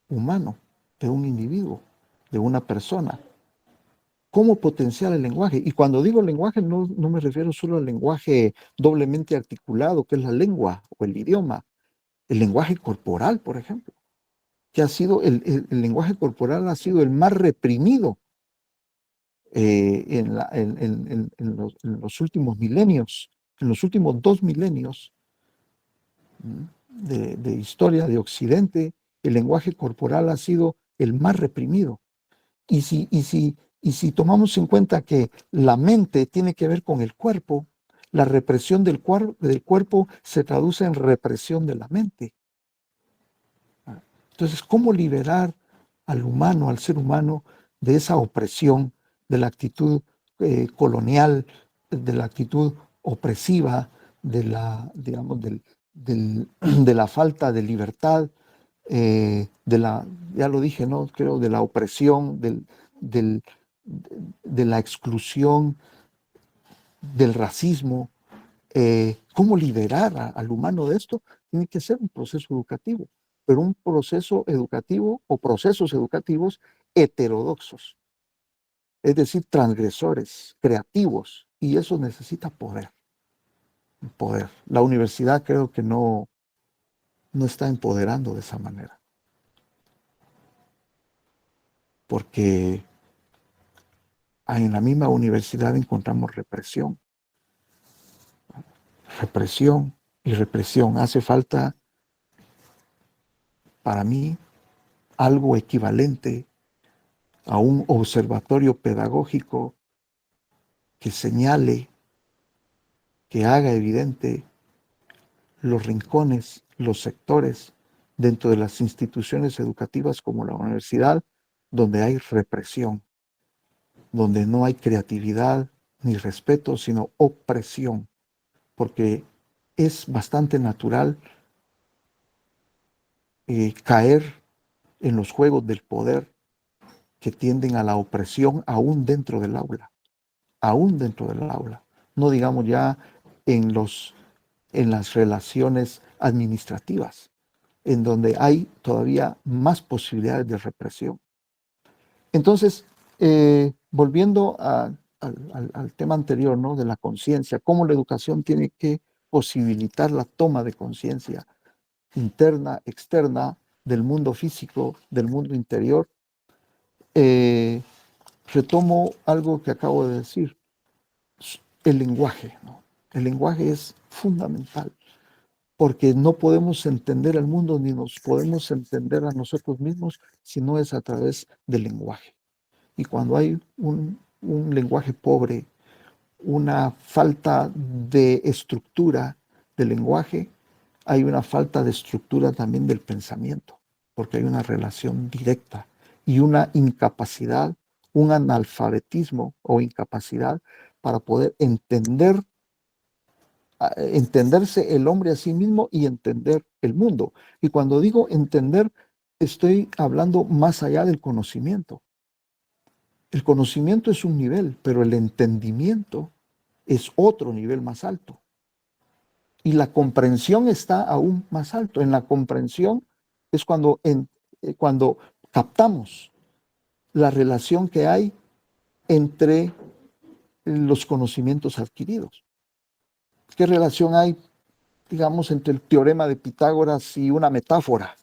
humano, de un individuo, de una persona? cómo potenciar el lenguaje. Y cuando digo lenguaje, no me refiero solo al lenguaje doblemente articulado, que es la lengua o el idioma. El lenguaje corporal, por ejemplo, que ha sido, el lenguaje corporal ha sido el más reprimido en los últimos milenios, en los últimos 2 milenios de historia de Occidente. El lenguaje corporal ha sido el más reprimido. Y si tomamos en cuenta que la mente tiene que ver con el cuerpo, la represión del cuerpo se traduce en represión de la mente. Entonces, ¿cómo liberar al humano, al ser humano, de esa opresión, de la actitud colonial, de la actitud opresiva, de la, digamos, de la falta de libertad, ya lo dije, ¿no? Creo, de la opresión, del, de la exclusión, del racismo? ¿Cómo liberar al humano de esto? Tiene que ser un proceso educativo, pero un proceso educativo o procesos educativos heterodoxos, es decir, transgresores, creativos, y eso necesita poder. Poder. La universidad creo que no está empoderando de esa manera, porque en la misma universidad encontramos represión y represión. Hace falta, para mí, algo equivalente a un observatorio pedagógico que señale, que haga evidente los rincones, los sectores dentro de las instituciones educativas como la universidad, donde hay represión, donde no hay creatividad ni respeto, sino opresión, porque es bastante natural caer en los juegos del poder que tienden a la opresión aún dentro del aula, no digamos ya en las relaciones administrativas, en donde hay todavía más posibilidades de represión. Entonces, volviendo al tema anterior, ¿no? De la conciencia, cómo la educación tiene que posibilitar la toma de conciencia interna, externa, del mundo físico, del mundo interior. Retomo algo que acabo de decir, el lenguaje, ¿no? El lenguaje es fundamental, porque no podemos entender al mundo ni nos podemos entender a nosotros mismos si no es a través del lenguaje. Y cuando hay un lenguaje pobre, una falta de estructura del lenguaje, hay una falta de estructura también del pensamiento, porque hay una relación directa y una incapacidad, un analfabetismo o incapacidad para poder entenderse el hombre a sí mismo y entender el mundo. Y cuando digo entender, estoy hablando más allá del conocimiento. El conocimiento es un nivel, pero el entendimiento es otro nivel más alto. Y la comprensión está aún más alto. En la comprensión es cuando captamos la relación que hay entre los conocimientos adquiridos. ¿Qué relación hay, digamos, entre el teorema de Pitágoras y una metáfora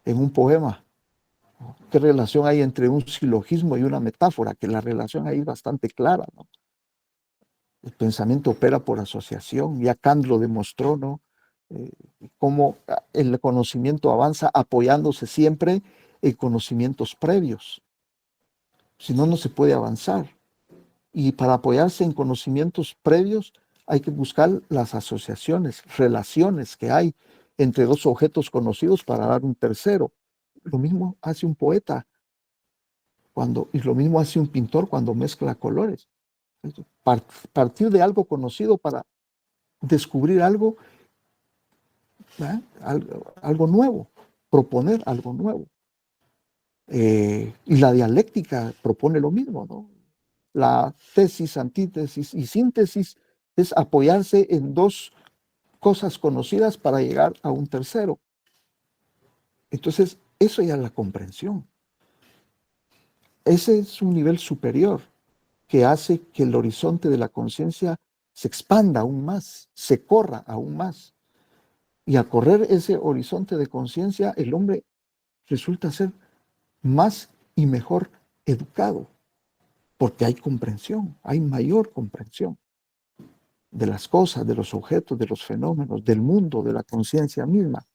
en un poema? ¿Qué relación hay entre un silogismo y una metáfora? Que la relación ahí es bastante clara, ¿no? El pensamiento opera por asociación, ya Kant lo demostró, ¿no? Cómo el conocimiento avanza apoyándose siempre en conocimientos previos. Si no, no se puede avanzar. Y para apoyarse en conocimientos previos hay que buscar las asociaciones, relaciones que hay entre dos objetos conocidos para dar un tercero. Lo mismo hace un poeta y lo mismo hace un pintor cuando mezcla colores. Partir de algo conocido para descubrir algo, algo nuevo, proponer algo nuevo. Y la dialéctica propone lo mismo, ¿no? La tesis, antítesis y síntesis es apoyarse en dos cosas conocidas para llegar a un tercero. Entonces, eso ya es la comprensión. Ese es un nivel superior que hace que el horizonte de la conciencia se expanda aún más, se corra aún más. Y al correr ese horizonte de conciencia, el hombre resulta ser más y mejor educado, porque hay comprensión, hay mayor comprensión de las cosas, de los objetos, de los fenómenos, del mundo, de la conciencia misma.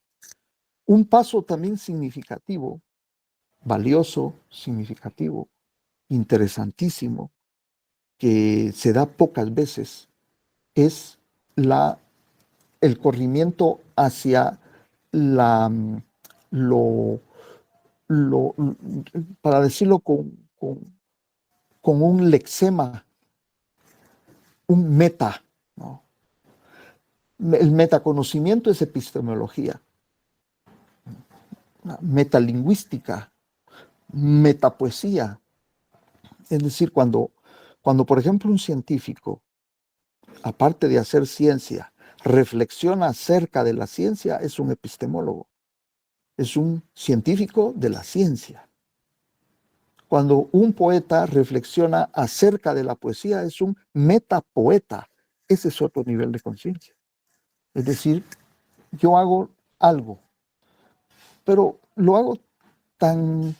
Un paso también significativo, valioso, significativo, interesantísimo, que se da pocas veces, es el corrimiento hacia la, lo, lo, para decirlo con un lexema, un meta, ¿no? El metaconocimiento es epistemología, metalingüística, metapoesía. Es decir, cuando por ejemplo un científico, aparte de hacer ciencia, reflexiona acerca de la ciencia, es un epistemólogo, es un científico de la ciencia. Cuando un poeta reflexiona acerca de la poesía, es un metapoeta. Ese es otro nivel de conciencia. Es decir, yo hago algo, pero lo hago tan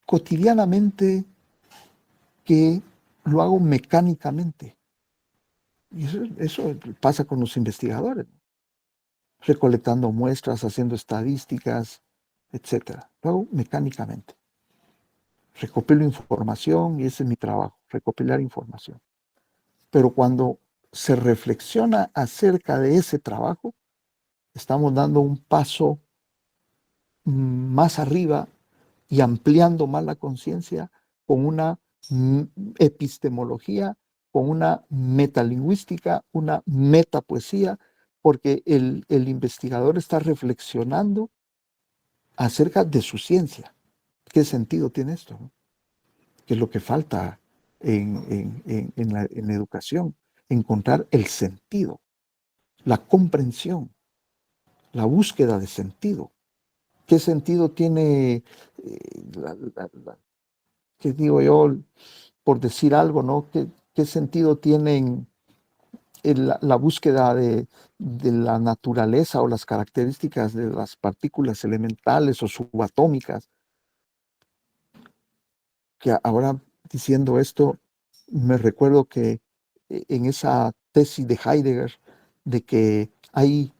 cotidianamente que lo hago mecánicamente. Y eso pasa con los investigadores, ¿no? Recolectando muestras, haciendo estadísticas, etcétera. Lo hago mecánicamente. Recopilo información y ese es mi trabajo, recopilar información. Pero cuando se reflexiona acerca de ese trabajo, estamos dando un paso más arriba y ampliando más la conciencia con una epistemología, con una metalingüística, una metapoesía, porque el investigador está reflexionando acerca de su ciencia. ¿Qué sentido tiene esto? ¿Qué es lo que falta en la educación? Encontrar el sentido, la comprensión, la búsqueda de sentido. ¿Qué sentido tiene, qué digo yo, por decir algo, ¿no? ¿Qué sentido tiene la búsqueda de la naturaleza o las características de las partículas elementales o subatómicas? Que ahora, diciendo esto, me recuerdo que en esa tesis de Heidegger, de que hay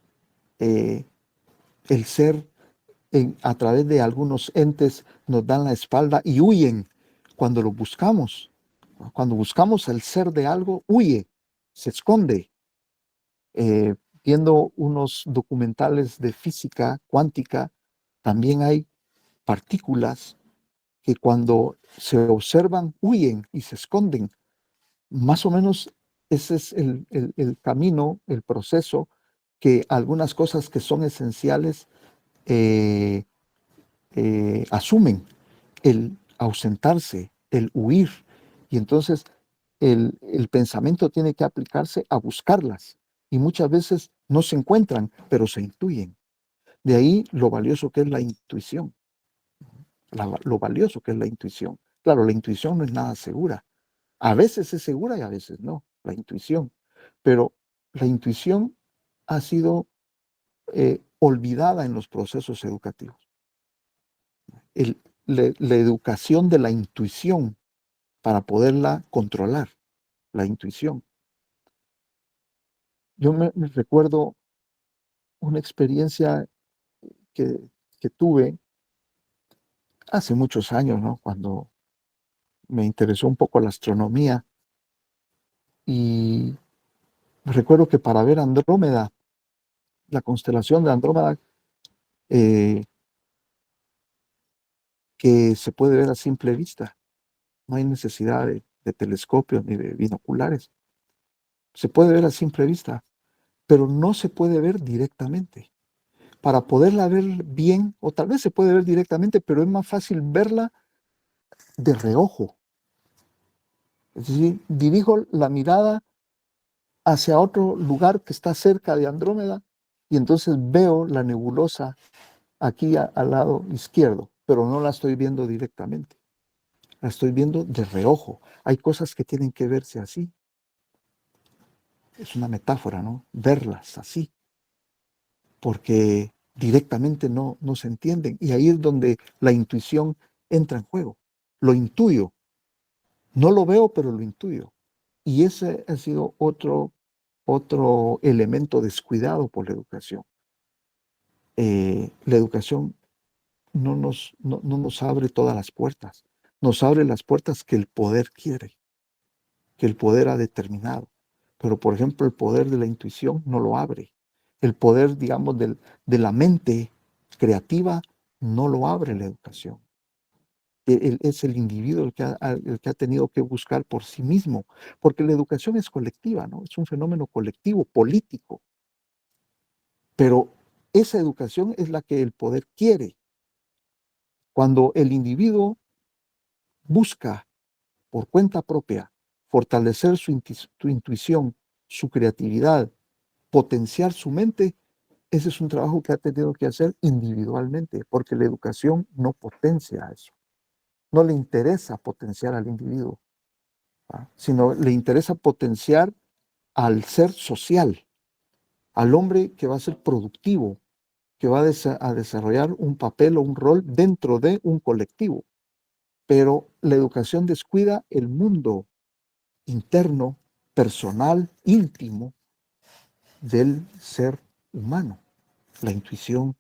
el ser a través de algunos entes nos dan la espalda y huyen cuando lo buscamos. Cuando buscamos el ser de algo, huye, se esconde. Viendo unos documentales de física cuántica, también hay partículas que cuando se observan huyen y se esconden. Más o menos ese es el camino, el proceso, que algunas cosas que son esenciales eh, asumen, el ausentarse, el huir. Y entonces el pensamiento tiene que aplicarse a buscarlas. Y muchas veces no se encuentran, pero se intuyen. De ahí lo valioso que es la intuición. Lo valioso que es la intuición. Claro, la intuición no es nada segura. A veces es segura y a veces no, la intuición. Pero la intuición ha sido olvidada en los procesos educativos. La educación de la intuición para poderla controlar, la intuición. Yo me recuerdo una experiencia que, que tuve hace muchos años, ¿no? Cuando me interesó un poco la astronomía y recuerdo que para ver Andrómeda, la constelación de Andrómeda, eh, que se puede ver a simple vista, no hay necesidad de telescopios ni de binoculares, se puede ver a simple vista, pero no se puede ver directamente. Para poderla ver bien, o tal vez se puede ver directamente, pero es más fácil verla de reojo. Es decir, dirijo la mirada hacia otro lugar que está cerca de Andrómeda y entonces veo la nebulosa aquí al lado izquierdo, pero no la estoy viendo directamente. la estoy viendo de reojo. Hay cosas que tienen que verse así. Es una metáfora, ¿no? Verlas así, porque directamente no se entienden. Y ahí es donde la intuición entra en juego. Lo intuyo. No lo veo, pero lo intuyo. Y ese ha sido otro elemento descuidado por la educación. La educación no nos abre todas las puertas, nos abre las puertas que el poder quiere, que el poder ha determinado. Pero, por ejemplo, el poder de la intuición no lo abre. El poder, digamos, de la mente creativa no lo abre la educación. Es el individuo el que ha tenido que buscar por sí mismo, porque la educación es colectiva, ¿no? Es un fenómeno colectivo, político, pero esa educación es la que el poder quiere. Cuando el individuo busca por cuenta propia fortalecer su intuición, su creatividad, potenciar su mente, ese es un trabajo que ha tenido que hacer individualmente, porque la educación no potencia eso. No le interesa potenciar al individuo, ¿va? Sino le interesa potenciar al ser social, al hombre que va a ser productivo, que va a desarrollar un papel o un rol dentro de un colectivo. Pero la educación descuida el mundo interno, personal, íntimo del ser humano, la intuición,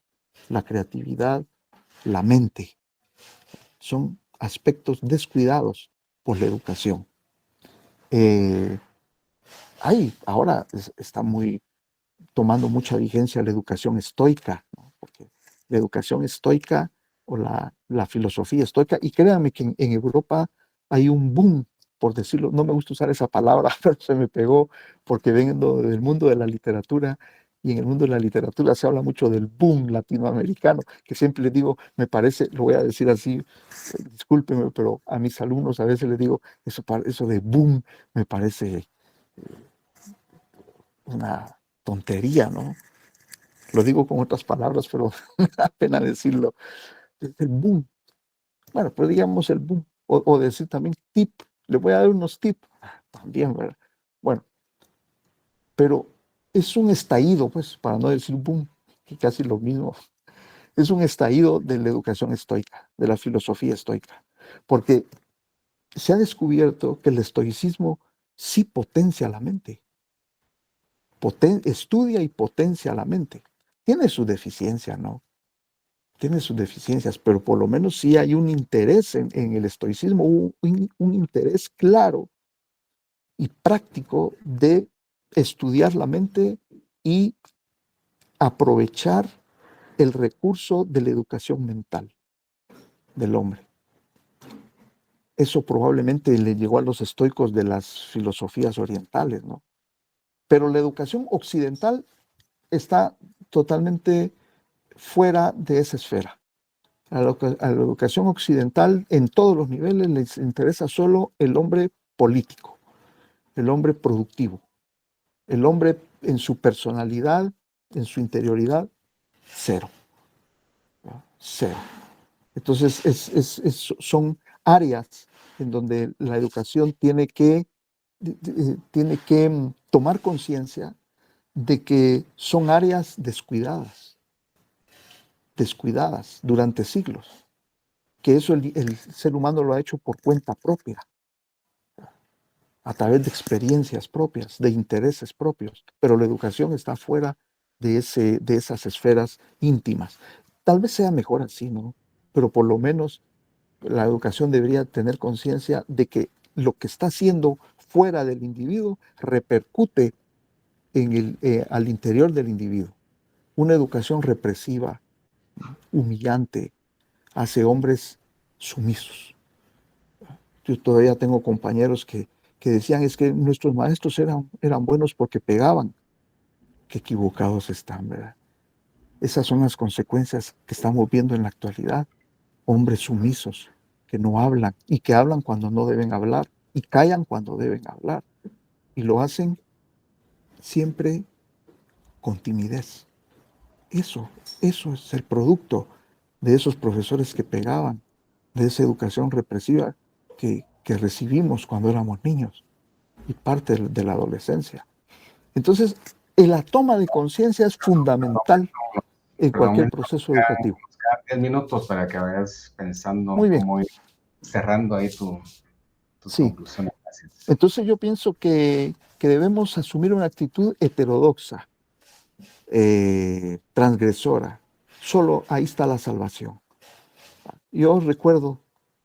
la creatividad, la mente. Son aspectos descuidados por la educación. Ahora está tomando mucha vigencia la educación estoica, ¿no? Porque la educación estoica o la filosofía estoica, y créanme que en Europa hay un boom, por decirlo, no me gusta usar esa palabra, pero se me pegó porque vengo del mundo de la literatura, y en el mundo de la literatura se habla mucho del boom latinoamericano, que siempre les digo, me parece, lo voy a decir así, discúlpenme, pero a mis alumnos a veces les digo, eso de boom me parece una tontería, ¿no? Lo digo con otras palabras, pero me da pena decirlo. Es el boom. Bueno, pero digamos el boom. O decir también tip. Le voy a dar unos tips. También, ¿verdad? Bueno, pero es un estallido, pues, para no decir boom, que casi lo mismo. Es un estallido de la educación estoica, de la filosofía estoica. Porque se ha descubierto que el estoicismo sí potencia la mente. Estudia y potencia la mente. Tiene su deficiencia, ¿no? Tiene sus deficiencias, pero por lo menos sí hay un interés en el estoicismo, un interés claro y práctico de estudiar la mente y aprovechar el recurso de la educación mental del hombre. Eso probablemente le llegó a los estoicos de las filosofías orientales, ¿no? Pero la educación occidental está totalmente fuera de esa esfera. A la educación occidental, en todos los niveles, les interesa solo el hombre político, el hombre productivo, el hombre en su personalidad, en su interioridad, cero, ¿no? Cero. Entonces, son áreas en donde la educación tiene que tomar conciencia de que son áreas descuidadas durante siglos, que eso el ser humano lo ha hecho por cuenta propia, a través de experiencias propias, de intereses propios, pero la educación está fuera de esas esferas íntimas. Tal vez sea mejor así, ¿no? Pero por lo menos la educación debería tener conciencia de que lo que está haciendo fuera del individuo repercute al interior del individuo. Una educación represiva, humillante, hace hombres sumisos. Yo todavía tengo compañeros que decían, es que nuestros maestros eran buenos porque pegaban. Qué equivocados están, ¿verdad? Esas son las consecuencias que estamos viendo en la actualidad. Hombres sumisos que no hablan y que hablan cuando no deben hablar y callan cuando deben hablar. Y lo hacen siempre con timidez. Eso, eso es el producto de esos profesores que pegaban, de esa educación represiva que recibimos cuando éramos niños y parte de la adolescencia. Entonces, la toma de conciencia es fundamental en Perdón, cualquier proceso educativo. nos quedan 10 minutos para que vayas pensando Muy bien, cómo ir cerrando ahí tus sí. conclusiones. Gracias. Entonces yo pienso que debemos asumir una actitud heterodoxa, transgresora. Solo ahí está la salvación. Yo recuerdo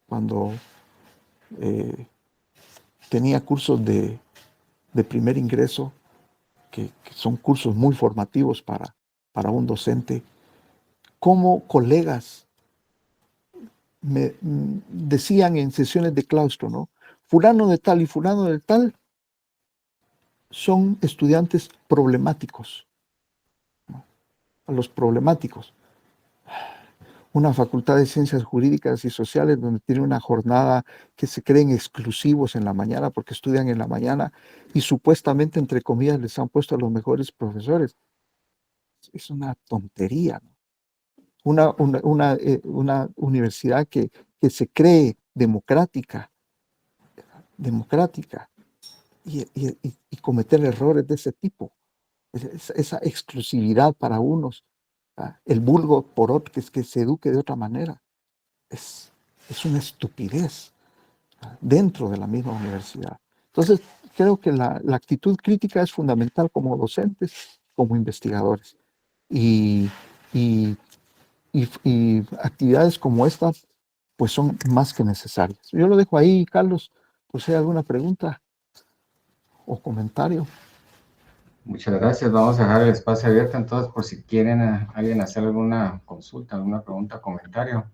cuando tenía cursos de primer ingreso, que son cursos muy formativos para un docente, como colegas me decían en sesiones de claustro, ¿no? Fulano de tal y fulano de tal son estudiantes problemáticos, ¿no? A los problemáticos. Una facultad de ciencias jurídicas y sociales donde tiene una jornada que se creen exclusivos en la mañana porque estudian en la mañana y supuestamente, entre comillas, les han puesto a los mejores profesores. Es una tontería, ¿no? Una universidad que se cree democrática y cometer errores de ese tipo. Esa exclusividad para unos, el vulgo por otros, que se eduque de otra manera, es una estupidez dentro de la misma universidad. Entonces, creo que la actitud crítica es fundamental como docentes, como investigadores. Y, y, y actividades como esta, pues son más que necesarias. Yo lo dejo ahí, Carlos, por si hay alguna pregunta o comentario. Muchas gracias. Vamos a dejar el espacio abierto entonces por si quieren alguien hacer alguna consulta, alguna pregunta, comentario.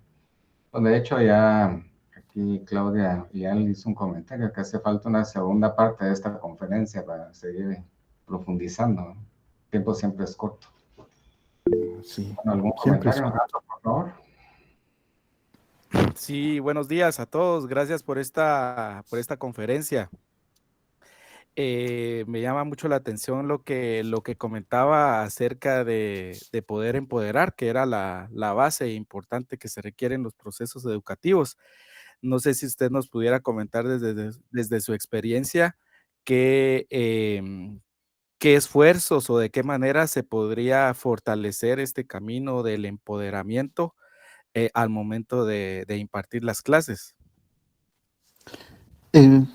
Pues de hecho ya aquí Claudia ya le hizo un comentario que hace falta una segunda parte de esta conferencia para seguir profundizando. El tiempo siempre es corto. Sí, Bueno, ¿algún siempre es. comentario, Nacho, por favor? Sí, buenos días a todos. Gracias por esta conferencia. Me llama mucho la atención lo que comentaba acerca de poder empoderar, que era la base importante que se requiere en los procesos educativos. No sé si usted nos pudiera comentar desde su experiencia qué esfuerzos o de qué manera se podría fortalecer este camino del empoderamiento al momento de impartir las clases. Eh,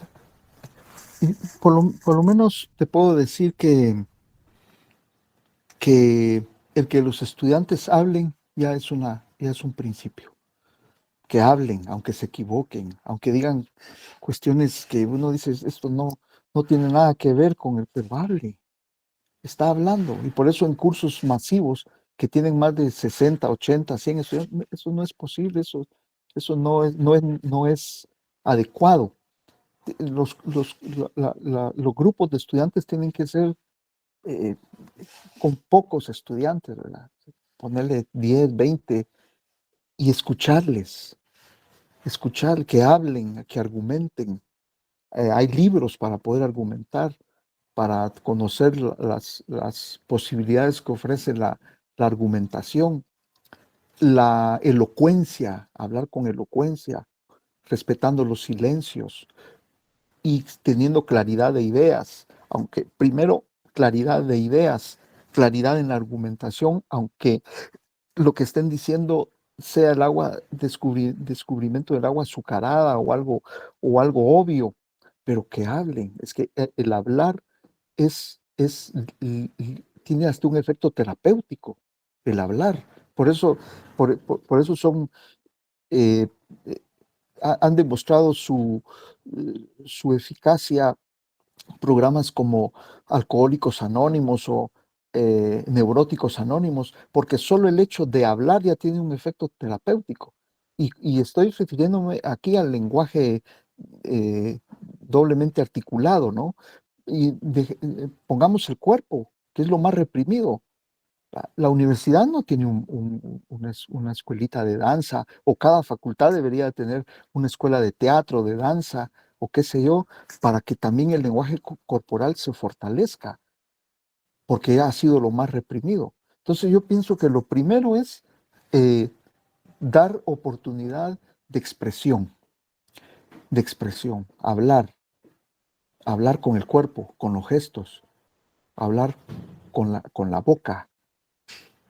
por lo menos te puedo decir que el que los estudiantes hablen ya es un principio. Que hablen, aunque se equivoquen, aunque digan cuestiones que uno dice, esto no tiene nada que ver con el, pero hable, está hablando. Y por eso en cursos masivos que tienen más de 60, 80, 100 estudiantes, eso no es posible, eso no es adecuado. Los grupos de estudiantes tienen que ser eh, con pocos estudiantes, ¿verdad? Ponerle 10, 20 y escuchar que hablen, que argumenten. Hay libros para poder argumentar, para conocer las posibilidades que ofrece la argumentación, la elocuencia, hablar con elocuencia, respetando los silencios y teniendo claridad de ideas, aunque primero claridad de ideas, claridad en la argumentación, aunque lo que estén diciendo sea el agua, descubrimiento del agua azucarada o algo obvio, pero que hablen. Es que el hablar tiene hasta un efecto terapéutico, el hablar. Por eso, por eso son, eh, eh, han demostrado su eficacia programas como Alcohólicos Anónimos o Neuróticos Anónimos, porque solo el hecho de hablar ya tiene un efecto terapéutico. Y estoy refiriéndome aquí al lenguaje doblemente articulado, ¿no? Y pongamos el cuerpo, que es lo más reprimido. La universidad no tiene una escuelita de danza, o cada facultad debería tener una escuela de teatro, de danza, o qué sé yo, para que también el lenguaje corporal se fortalezca, porque ha sido lo más reprimido. Entonces yo pienso que lo primero es dar oportunidad de expresión. de expresión, hablar con el cuerpo, con los gestos, hablar con la boca,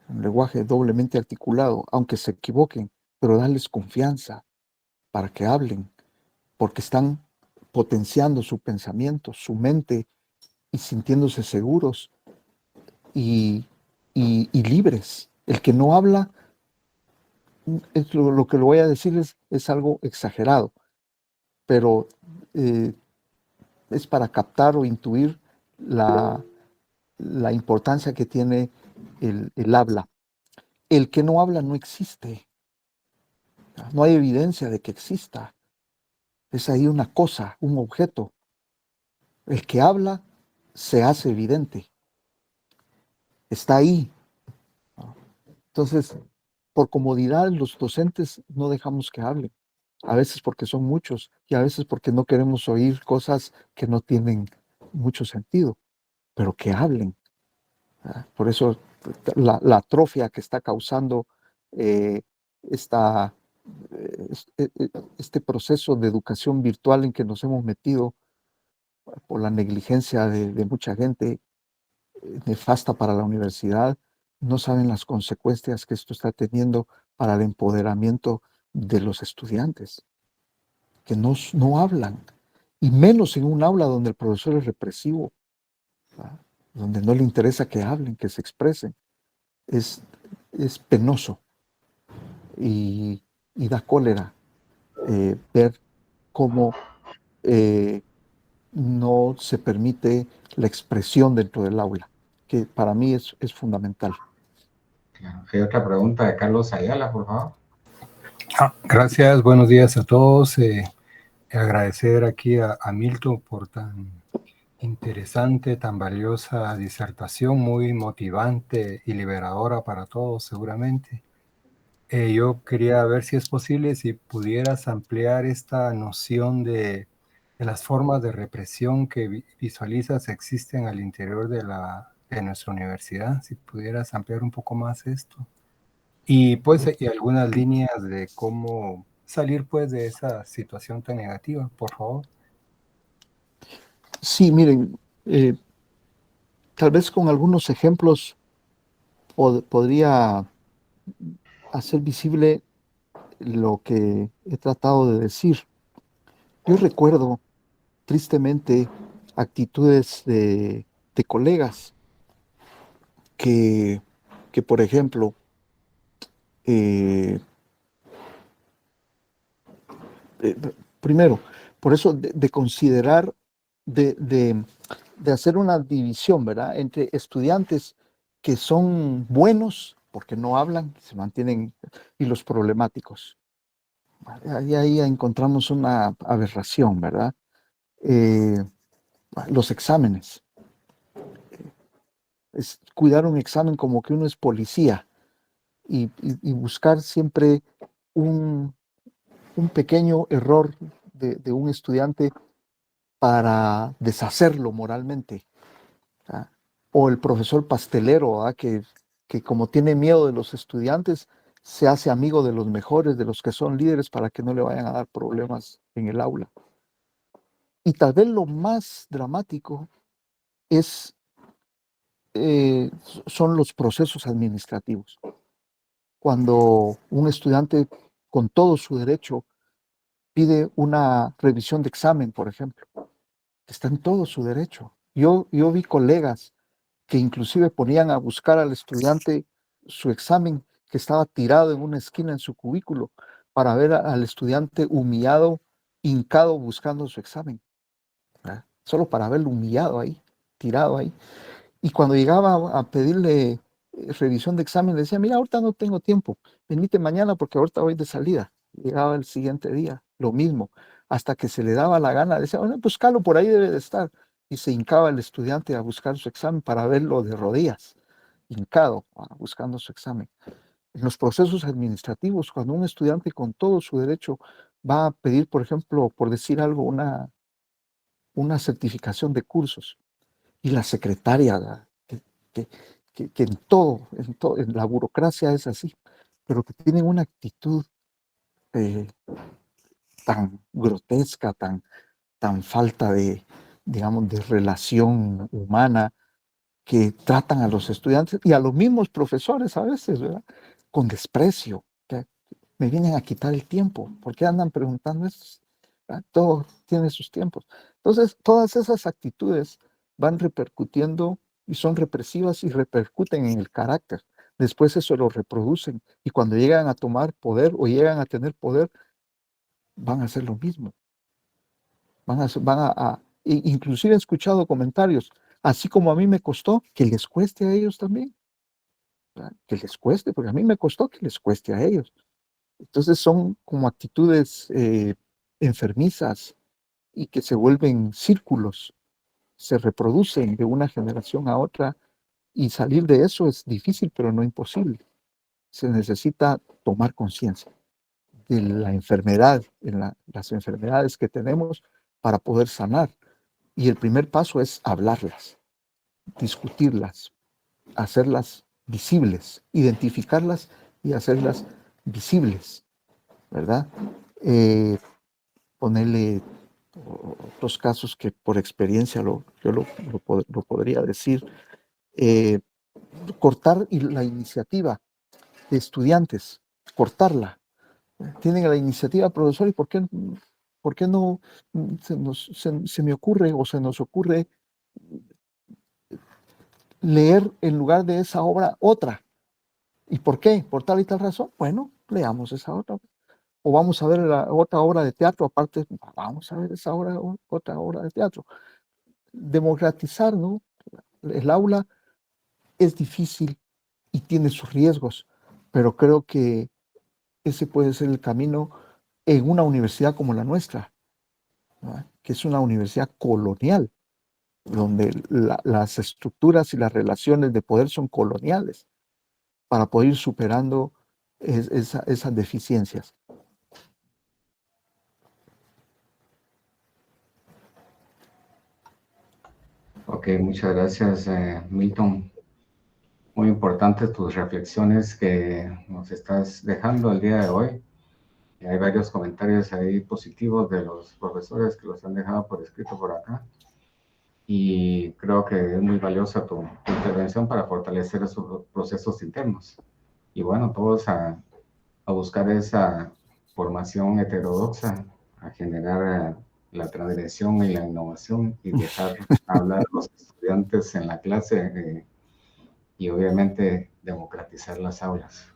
un lenguaje doblemente articulado, aunque se equivoquen, pero darles confianza para que hablen, porque están potenciando su pensamiento, su mente y sintiéndose seguros y libres. El que no habla, lo que le voy a decir es algo exagerado, pero es para captar o intuir la importancia que tiene el habla. El que no habla no existe, no hay evidencia de que exista. Es ahí una cosa, un objeto. El que habla se hace evidente, está ahí. Entonces, por comodidad, los docentes no dejamos que hablen. A veces porque son muchos y a veces porque no queremos oír cosas que no tienen mucho sentido, pero que hablen. Por eso la atrofia que está causando eh, esta, este proceso de educación virtual en que nos hemos metido por la negligencia de mucha gente, nefasta para la universidad, no saben las consecuencias que esto está teniendo para el empoderamiento de los estudiantes, que no hablan, y menos en un aula donde el profesor es represivo, ¿verdad? Donde no le interesa que hablen, que se expresen. Es, es penoso y da cólera ver cómo no se permite la expresión dentro del aula, que para mí es fundamental. Claro. Hay otra pregunta de Carlos Ayala, por favor. Gracias, buenos días a todos. Agradecer aquí a Milton por tan interesante, tan valiosa disertación, muy motivante y liberadora para todos seguramente. Yo quería ver si es posible, si pudieras ampliar esta noción de las formas de represión que visualizas existen al interior de nuestra universidad, si pudieras ampliar un poco más esto. Y pues y algunas líneas de cómo salir pues de esa situación tan negativa, por favor. Sí, miren, tal vez con algunos ejemplos podría hacer visible lo que he tratado de decir. Yo recuerdo tristemente actitudes de colegas que, que, por ejemplo, eh, eh, primero, por eso de considerar, de hacer una división, ¿verdad? Entre estudiantes que son buenos, porque no hablan, se mantienen, y los problemáticos. Ahí encontramos una aberración, ¿verdad? Eh, los exámenes. Es cuidar un examen como que uno es policía y buscar siempre un, un pequeño error de un estudiante para deshacerlo moralmente. ¿Ah? O el profesor pastelero, ¿ah? Que como tiene miedo de los estudiantes, se hace amigo de los mejores, de los que son líderes, para que no le vayan a dar problemas en el aula. Y tal vez lo más dramático es, son los procesos administrativos. Cuando un estudiante con todo su derecho pide una revisión de examen, por ejemplo, está en todo su derecho. Yo vi colegas que inclusive ponían a buscar al estudiante su examen, que estaba tirado en una esquina en su cubículo, para ver al estudiante humillado, hincado buscando su examen, ¿verdad? Solo para verlo humillado ahí, tirado ahí. Y cuando llegaba a pedirle revisión de examen, le decía, mira, ahorita no tengo tiempo, venite mañana porque ahorita voy de salida. Llegaba el siguiente día, lo mismo, hasta que se le daba la gana, decía, bueno, buscalo, por ahí debe de estar. Y se hincaba el estudiante a buscar su examen para verlo de rodillas, hincado, buscando su examen. En los procesos administrativos, cuando un estudiante con todo su derecho va a pedir, por ejemplo, por decir algo, una certificación de cursos, y la secretaria, que, que en la burocracia es así, pero que tienen una actitud tan grotesca, tan falta de, digamos, de relación humana, que tratan a los estudiantes y a los mismos profesores a veces, ¿verdad?, con desprecio. Que me vienen a quitar el tiempo. ¿Por qué andan preguntando esto? Todo tiene sus tiempos. Entonces, todas esas actitudes van repercutiendo y son represivas y repercuten en el carácter. Después eso lo reproducen y cuando llegan a tomar poder o llegan a tener poder, van a hacer lo mismo. Inclusive he escuchado comentarios, así como a mí me costó, que les cueste a ellos también. ¿Verdad? Que les cueste, porque a mí me costó que les cueste a ellos. Entonces son como actitudes enfermizas y que se vuelven círculos, se reproducen de una generación a otra y salir de eso es difícil, pero no imposible. Se necesita tomar conciencia de la enfermedad, las enfermedades que tenemos para poder sanar. Y el primer paso es hablarlas, discutirlas, hacerlas visibles, identificarlas y hacerlas visibles, ¿verdad? Ponerle otros casos que por experiencia yo lo podría decir, cortar la iniciativa de estudiantes, cortarla. Tienen la iniciativa, profesor, ¿y por qué no se me ocurre o se nos ocurre leer en lugar de esa obra otra? ¿Y por qué? ¿Por tal y tal razón? Bueno, leamos esa otra. O vamos a ver la otra obra de teatro, aparte, vamos a ver esa otra obra de teatro. Democratizar, ¿no? El aula es difícil y tiene sus riesgos, pero creo que ese puede ser el camino en una universidad como la nuestra, ¿no?, que es una universidad colonial, donde las estructuras y las relaciones de poder son coloniales, para poder ir superando esas deficiencias. Ok, muchas gracias, Milton. Muy importantes tus reflexiones que nos estás dejando el día de hoy. Hay varios comentarios ahí positivos de los profesores que los han dejado por escrito por acá. Y creo que es muy valiosa tu intervención para fortalecer esos procesos internos. Y bueno, todos a buscar esa formación heterodoxa, a generar la transgresión y la innovación y dejar hablar a los estudiantes en la clase y obviamente democratizar las aulas.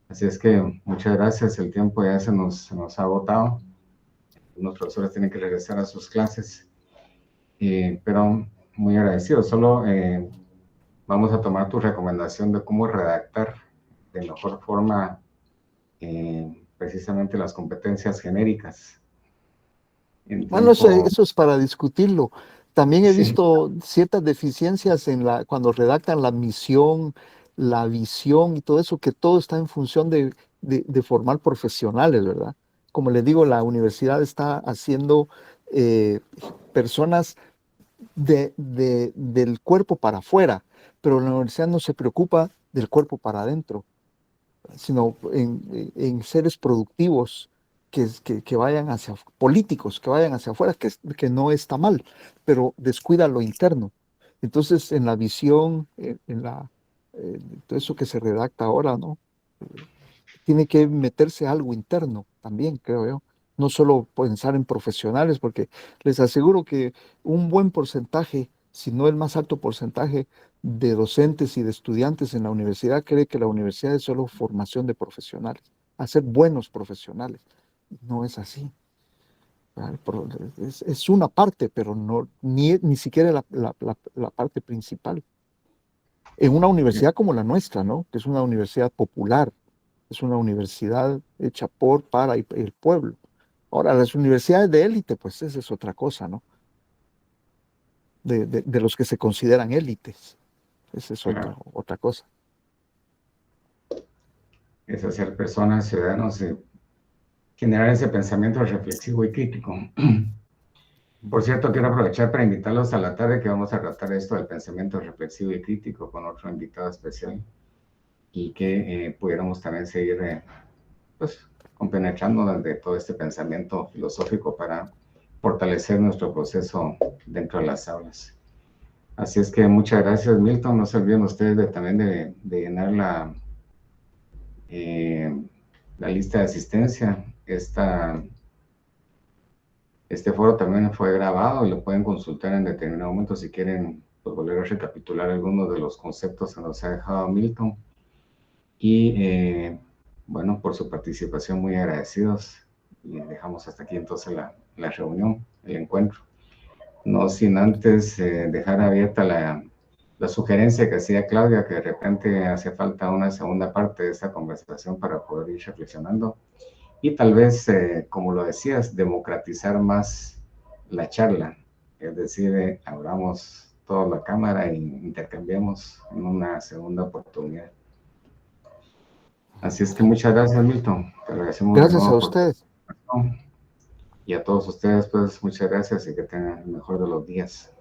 Así es que muchas gracias, el tiempo ya se nos ha agotado. Los profesores tienen que regresar a sus clases, pero muy agradecido. Solo vamos a tomar tu recomendación de cómo redactar de mejor forma precisamente las competencias genéricas. Bueno, eso es para discutirlo. También he visto ciertas deficiencias cuando redactan la misión, la visión y todo eso, que todo está en función de formar profesionales, ¿verdad? Como les digo, la universidad está haciendo personas del cuerpo para afuera, pero la universidad no se preocupa del cuerpo para adentro, sino en seres productivos que vayan hacia políticos, que vayan hacia afuera, que no está mal, pero descuida lo interno. Entonces, en la visión, todo eso que se redacta ahora, ¿no? Tiene que meterse algo interno también, creo yo. No solo pensar en profesionales, porque les aseguro que un buen porcentaje, si no el más alto porcentaje de docentes y de estudiantes en la universidad cree que la universidad es solo formación de profesionales, hacer buenos profesionales. No es así. Es una parte, pero no, ni siquiera la parte principal. En una universidad como la nuestra, ¿no? Que es una universidad popular, es una universidad hecha para el pueblo. Ahora, las universidades de élite, pues esa es otra cosa, ¿no? De los que se consideran élites. Esa es otra cosa. Es hacer personas, ciudadanos, generar ese pensamiento reflexivo y crítico. Por cierto, quiero aprovechar para invitarlos a la tarde que vamos a tratar esto del pensamiento reflexivo y crítico con otro invitado especial y que pudiéramos también seguir pues, compenetrándonos de todo este pensamiento filosófico para fortalecer nuestro proceso dentro de las aulas. Así es que muchas gracias, Milton. No se olviden ustedes también de llenar la lista de asistencia. Este foro también fue grabado y lo pueden consultar en determinado momento si quieren pues, volver a recapitular algunos de los conceptos que nos ha dejado Milton. Y bueno, por su participación muy agradecidos. Y dejamos hasta aquí entonces la reunión, el encuentro. No sin antes dejar abierta la sugerencia que hacía Claudia, que de repente hace falta una segunda parte de esta conversación para poder ir reflexionando. Y tal vez, como lo decías, democratizar más la charla. Es decir, abramos toda la cámara e intercambiemos en una segunda oportunidad. Así es que muchas gracias, Milton. Te agradecemos Gracias de a nuevo ustedes. Y a todos ustedes, pues muchas gracias y que tengan el mejor de los días.